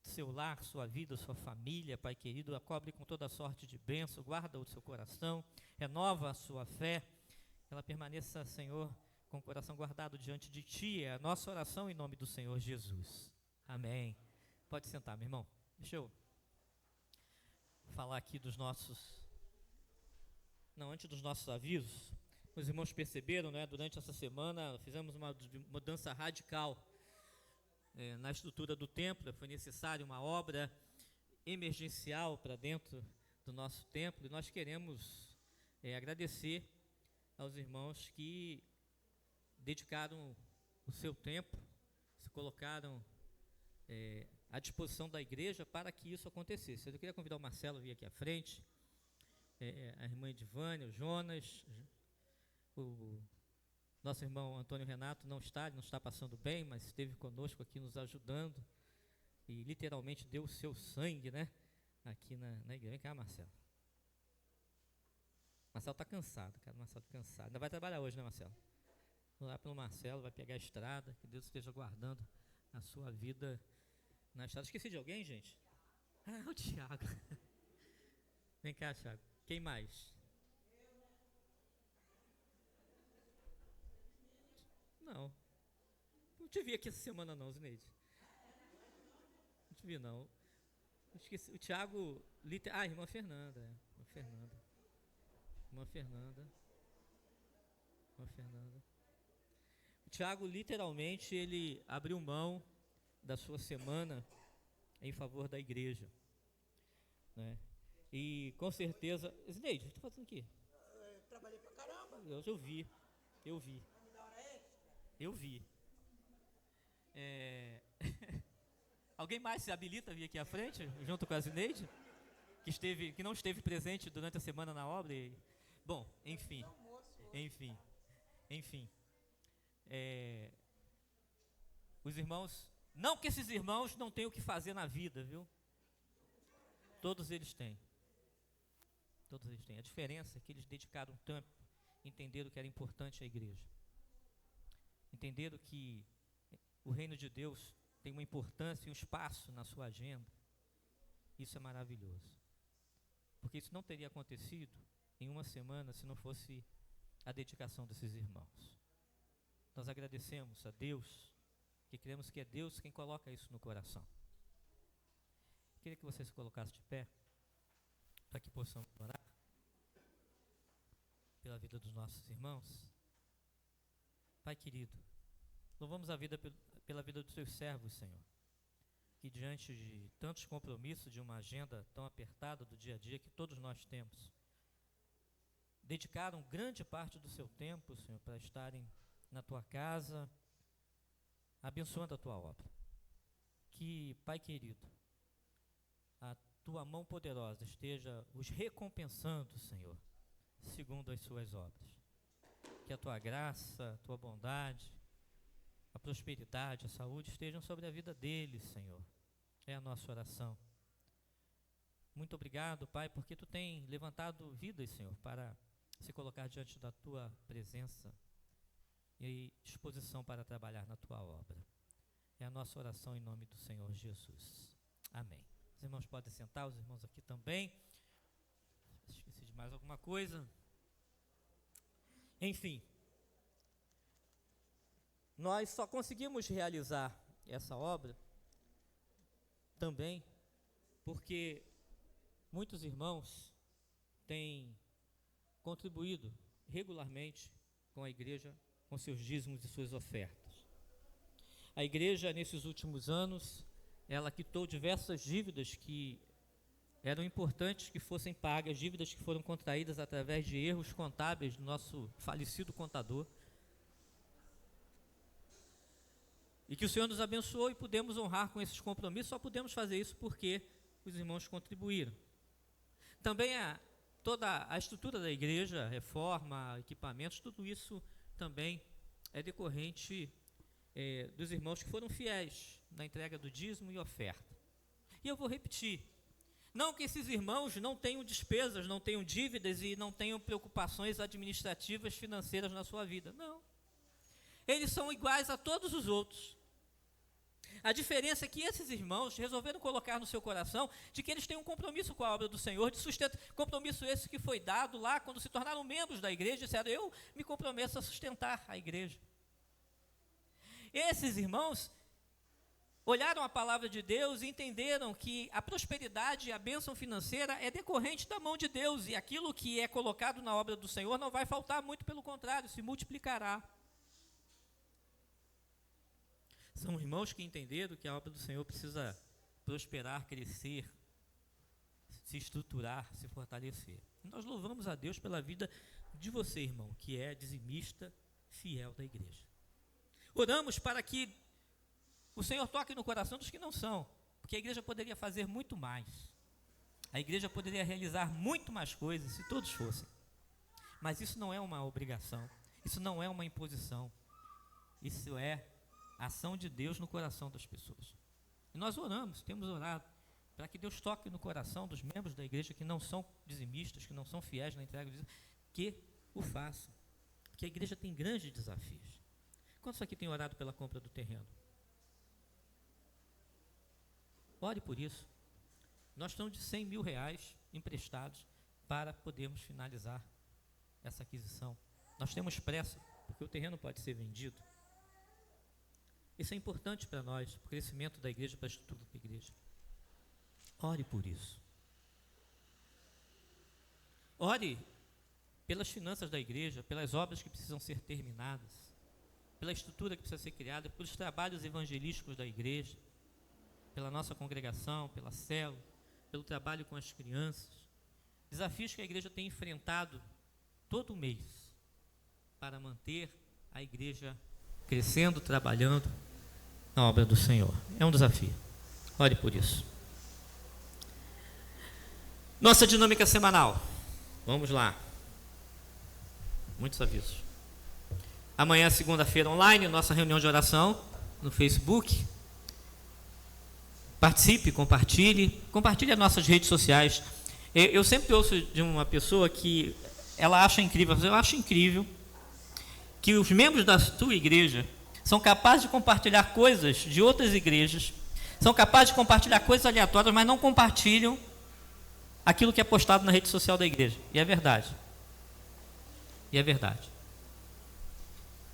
Seu lar, sua vida, sua família, Pai querido, a cobre com toda sorte de bênção, guarda o seu coração, renova a sua fé, que ela permaneça, Senhor, com o coração guardado diante de Ti. É a nossa oração em nome do Senhor Jesus. Amém. Pode sentar, meu irmão. Deixa eu falar aqui dos nossos... Não, antes dos nossos avisos, os irmãos perceberam, né, durante essa semana, fizemos uma mudança radical na estrutura do templo. Foi necessária uma obra emergencial para dentro do nosso templo, e nós queremos agradecer aos irmãos que dedicaram o seu tempo, se colocaram à disposição da igreja para que isso acontecesse. Eu queria convidar o Marcelo a vir aqui à frente, a irmã Edivânia, o Jonas, o nosso irmão Antônio Renato não está passando bem, mas esteve conosco aqui nos ajudando e literalmente deu o seu sangue, né, aqui na igreja. Vem cá, Marcelo. Marcelo está cansado, cara, Marcelo está cansado. Ainda vai trabalhar hoje, né, Marcelo? Vou lá pelo Marcelo, vai pegar a estrada, que Deus esteja guardando a sua vida na estrada. Esqueci de alguém, gente? Ah, o Tiago. Vem cá, Tiago. Quem mais? Não te vi aqui essa semana não, Zineide. Não te vi não. Esqueci, o Tiago, irmã Fernanda, irmã Fernanda. O Tiago literalmente ele abriu mão da sua semana em favor da igreja, né? E com certeza, Zineide, o que você está fazendo aqui? Eu trabalhei pra caramba. Eu vi. Alguém mais se habilita a vir aqui à frente, junto com a Zineide, que não esteve presente durante a semana na obra? Bom, enfim. Os irmãos, não que esses irmãos não tenham o que fazer na vida, viu? Todos eles têm. A diferença é que eles dedicaram tempo, entenderam que era importante a igreja. Entenderam que o reino de Deus tem uma importância e um espaço na sua agenda. Isso é maravilhoso. Porque isso não teria acontecido em uma semana se não fosse a dedicação desses irmãos. Nós agradecemos a Deus, que cremos que é Deus quem coloca isso no coração. Queria que você se colocasse de pé, para que possamos orar pela vida dos nossos irmãos. Pai querido, louvamos a vida pela vida dos teus servos, Senhor, que diante de tantos compromissos, de uma agenda tão apertada do dia a dia que todos nós temos, dedicaram grande parte do seu tempo, Senhor, para estarem na tua casa, abençoando a tua obra. Que, Pai querido, a tua mão poderosa esteja os recompensando, Senhor, segundo as suas obras. Que a tua graça, a tua bondade, a prosperidade, a saúde estejam sobre a vida deles, Senhor. É a nossa oração. Muito obrigado, Pai, porque tu tem levantado vidas, Senhor, para se colocar diante da tua presença e disposição para trabalhar na tua obra. É a nossa oração em nome do Senhor Jesus. Amém. Os irmãos podem sentar, os irmãos aqui também. Esqueci de mais alguma coisa. Enfim, nós só conseguimos realizar essa obra também porque muitos irmãos têm contribuído regularmente com a igreja, com seus dízimos e suas ofertas. A igreja, nesses últimos anos, ela quitou diversas dívidas que eram importantes que fossem pagas, dívidas que foram contraídas através de erros contábeis do nosso falecido contador. E que o Senhor nos abençoou e pudemos honrar com esses compromissos, só pudemos fazer isso porque os irmãos contribuíram. Também toda a estrutura da igreja, reforma, equipamentos, tudo isso também é decorrente dos irmãos que foram fiéis na entrega do dízimo e oferta. E eu vou repetir, não que esses irmãos não tenham despesas, não tenham dívidas e não tenham preocupações administrativas, financeiras na sua vida, não. Eles são iguais a todos os outros. A diferença é que esses irmãos resolveram colocar no seu coração de que eles têm um compromisso com a obra do Senhor, de sustento, compromisso esse que foi dado lá quando se tornaram membros da igreja, disseram, eu me comprometo a sustentar a igreja. Esses irmãos olharam a palavra de Deus e entenderam que a prosperidade e a bênção financeira é decorrente da mão de Deus, e aquilo que é colocado na obra do Senhor não vai faltar, muito pelo contrário, se multiplicará. São irmãos que entenderam que a obra do Senhor precisa prosperar, crescer, se estruturar, se fortalecer. E nós louvamos a Deus pela vida de você, irmão, que é dizimista fiel da igreja. Oramos para que o Senhor toque no coração dos que não são, porque a igreja poderia fazer muito mais. A igreja poderia realizar muito mais coisas se todos fossem. Mas isso não é uma obrigação, isso não é uma imposição, isso é a ação de Deus no coração das pessoas. E nós oramos, temos orado, para que Deus toque no coração dos membros da igreja que não são dizimistas, que não são fiéis na entrega do dízimo, que o façam. Porque a igreja tem grandes desafios. Quantos aqui têm orado pela compra do terreno? Ore por isso. Nós estamos de R$100 mil emprestados para podermos finalizar essa aquisição. Nós temos pressa, porque o terreno pode ser vendido. Isso é importante para nós, para o crescimento da igreja, para a estrutura da igreja. Ore por isso. Ore pelas finanças da igreja, pelas obras que precisam ser terminadas, pela estrutura que precisa ser criada, pelos trabalhos evangelísticos da igreja, pela nossa congregação, pela célula, pelo trabalho com as crianças. Desafios que a igreja tem enfrentado todo mês para manter a igreja crescendo, trabalhando na obra do Senhor. É um desafio. Ore por isso. Nossa dinâmica semanal. Vamos lá. Muitos avisos. Amanhã, segunda-feira, online, nossa reunião de oração no Facebook. Participe, compartilhe as nossas redes sociais. Eu sempre ouço de uma pessoa que ela acha incrível, eu acho incrível que os membros da tua igreja são capazes de compartilhar coisas de outras igrejas, são capazes de compartilhar coisas aleatórias, mas não compartilham aquilo que é postado na rede social da igreja. E é verdade. E é verdade.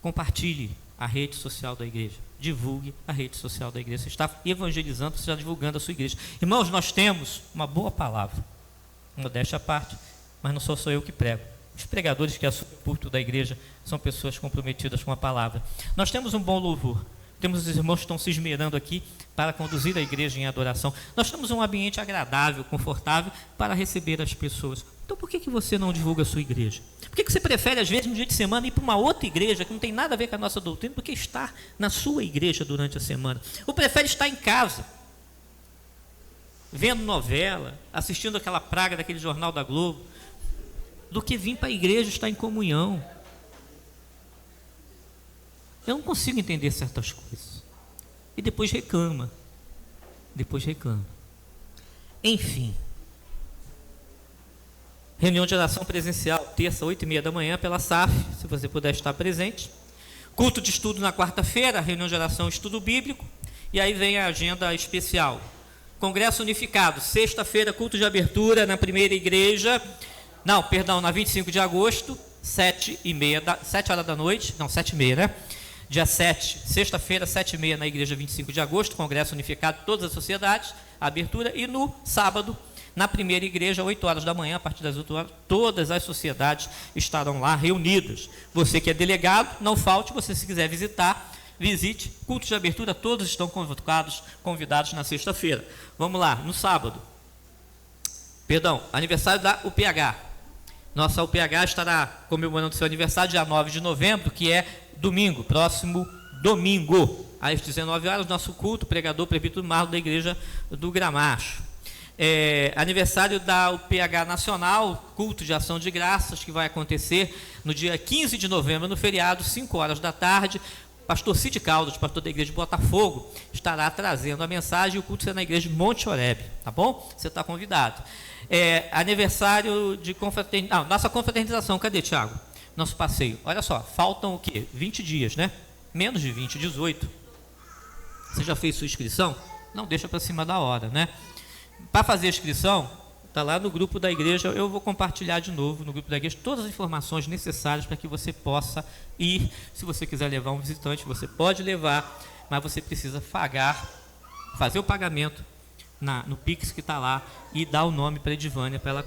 Compartilhe a rede social da igreja. Divulgue a rede social da igreja. Você está evangelizando, você está divulgando a sua igreja. Irmãos, nós temos uma boa palavra. Modéstia à parte, mas não sou eu que prego. Os pregadores que assumem o púlpito da igreja são pessoas comprometidas com a palavra. Nós temos um bom louvor. Temos os irmãos que estão se esmerando aqui para conduzir a igreja em adoração. Nós temos um ambiente agradável, confortável para receber as pessoas. Então por que você não divulga a sua igreja? Por que você prefere, às vezes, no dia de semana, ir para uma outra igreja que não tem nada a ver com a nossa doutrina, do que estar na sua igreja durante a semana? Ou prefere estar em casa, vendo novela, assistindo aquela praga daquele jornal da Globo, do que vir para a igreja estar em comunhão? Eu não consigo entender certas coisas. E depois reclama. Enfim. Reunião de oração presencial, terça, 8h30 da manhã, pela SAF, se você puder estar presente. Culto de estudo na quarta-feira, reunião de oração, estudo bíblico. E aí vem a agenda especial. Congresso Unificado, sexta-feira, culto de abertura na primeira igreja. Não, perdão, na 25 de agosto, 7 horas da noite. Não, 7h30, né? Dia 7, sexta-feira, 7h30, na igreja 25 de agosto, Congresso Unificado, todas as sociedades, abertura. E no sábado, na primeira igreja, 8 horas da manhã, a partir das 8 horas, todas as sociedades estarão lá reunidas. Você que é delegado, não falte, você se quiser visitar, visite. Culto de abertura, todos estão convidados na sexta-feira. Vamos lá, no sábado. Perdão, aniversário da UPH. Nossa UPH estará comemorando seu aniversário dia 9 de novembro, que é domingo, próximo domingo, às 19 horas, nosso culto, pregador, presbítero Marlon da igreja do Gramacho. Aniversário da UPH Nacional, culto de ação de graças, que vai acontecer no dia 15 de novembro, no feriado, 5 horas da tarde. Pastor Cid Caldas, pastor da igreja de Botafogo, estará trazendo a mensagem, e o culto será na igreja de Monte Oreb, tá bom? Você está convidado. Aniversário de confraternização, nossa confraternização, cadê, Tiago? Nosso passeio. Olha só, faltam o quê? 20 dias, né? Menos de 20, 18. Você já fez sua inscrição? Não deixa para cima da hora, né? Para fazer a inscrição, está lá no grupo da igreja. Eu vou compartilhar de novo no grupo da igreja todas as informações necessárias para que você possa ir. Se você quiser levar um visitante, você pode levar, mas você precisa fazer o pagamento no Pix que está lá e dar o nome para a Edivânia, para ela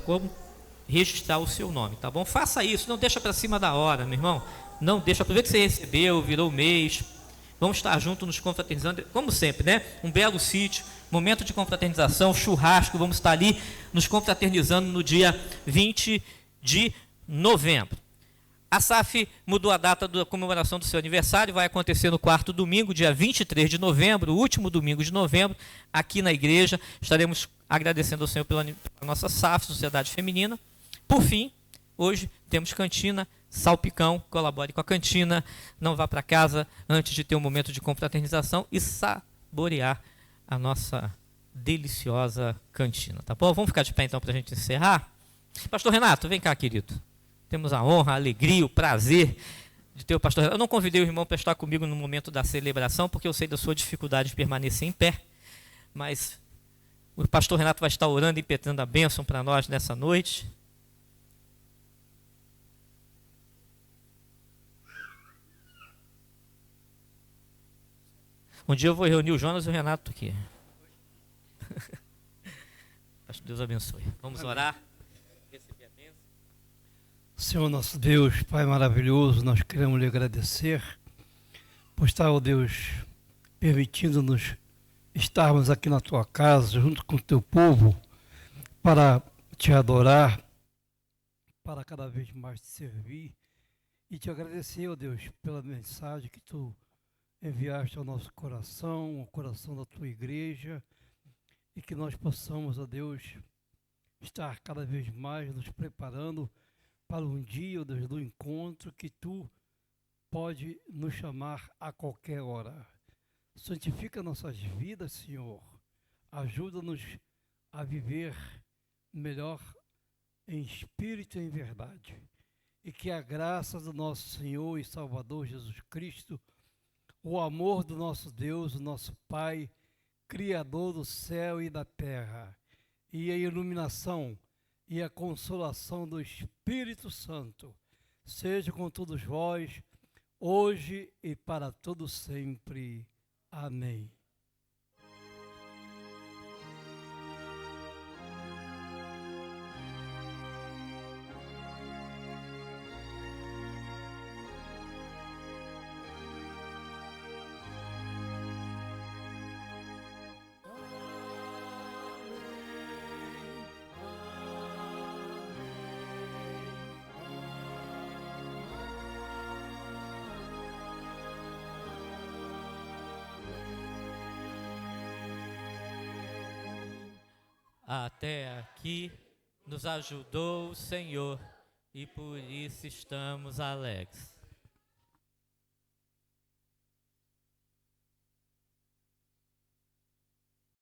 registrar o seu nome, tá bom? Faça isso, não deixa para cima da hora, meu irmão. Não deixa, aproveita que você recebeu, virou o mês. Vamos estar juntos nos confraternizando, como sempre, né? Um belo sítio, momento de confraternização, churrasco, vamos estar ali nos confraternizando no dia 20 de novembro. A SAF mudou a data da comemoração do seu aniversário, vai acontecer no quarto domingo, dia 23 de novembro, o último domingo de novembro, aqui na igreja. Estaremos agradecendo ao Senhor pela nossa SAF, Sociedade Feminina. Por fim, hoje temos cantina, salpicão, colabore com a cantina, não vá para casa antes de ter um momento de confraternização e saborear a nossa deliciosa cantina, tá bom? Vamos ficar de pé então para a gente encerrar? Pastor Renato, vem cá, querido. Temos a honra, a alegria, o prazer de ter o pastor Renato. Eu não convidei o irmão para estar comigo no momento da celebração, porque eu sei da sua dificuldade de permanecer em pé, mas o pastor Renato vai estar orando e impetrando a bênção para nós nessa noite. Um dia eu vou reunir o Jonas e o Renato aqui. Acho que Deus abençoe. Vamos orar. Receber a bênção. Senhor nosso Deus, Pai maravilhoso, nós queremos lhe agradecer por estar, ó Deus, permitindo-nos estarmos aqui na tua casa, junto com o teu povo, para te adorar, para cada vez mais te servir e te agradecer, ó Deus, pela mensagem que tu enviaste ao nosso coração, ao coração da tua igreja, e que nós possamos, ó Deus, estar cada vez mais nos preparando para um dia, ó Deus, do encontro que tu pode nos chamar a qualquer hora. Santifica nossas vidas, Senhor. Ajuda-nos a viver melhor em espírito e em verdade. E que a graça do nosso Senhor e Salvador Jesus Cristo, o amor do nosso Deus, o nosso Pai, Criador do céu e da terra, e a iluminação e a consolação do Espírito Santo, seja com todos vós, hoje e para todo sempre. Amém. Até aqui nos ajudou o Senhor e por isso estamos alegres.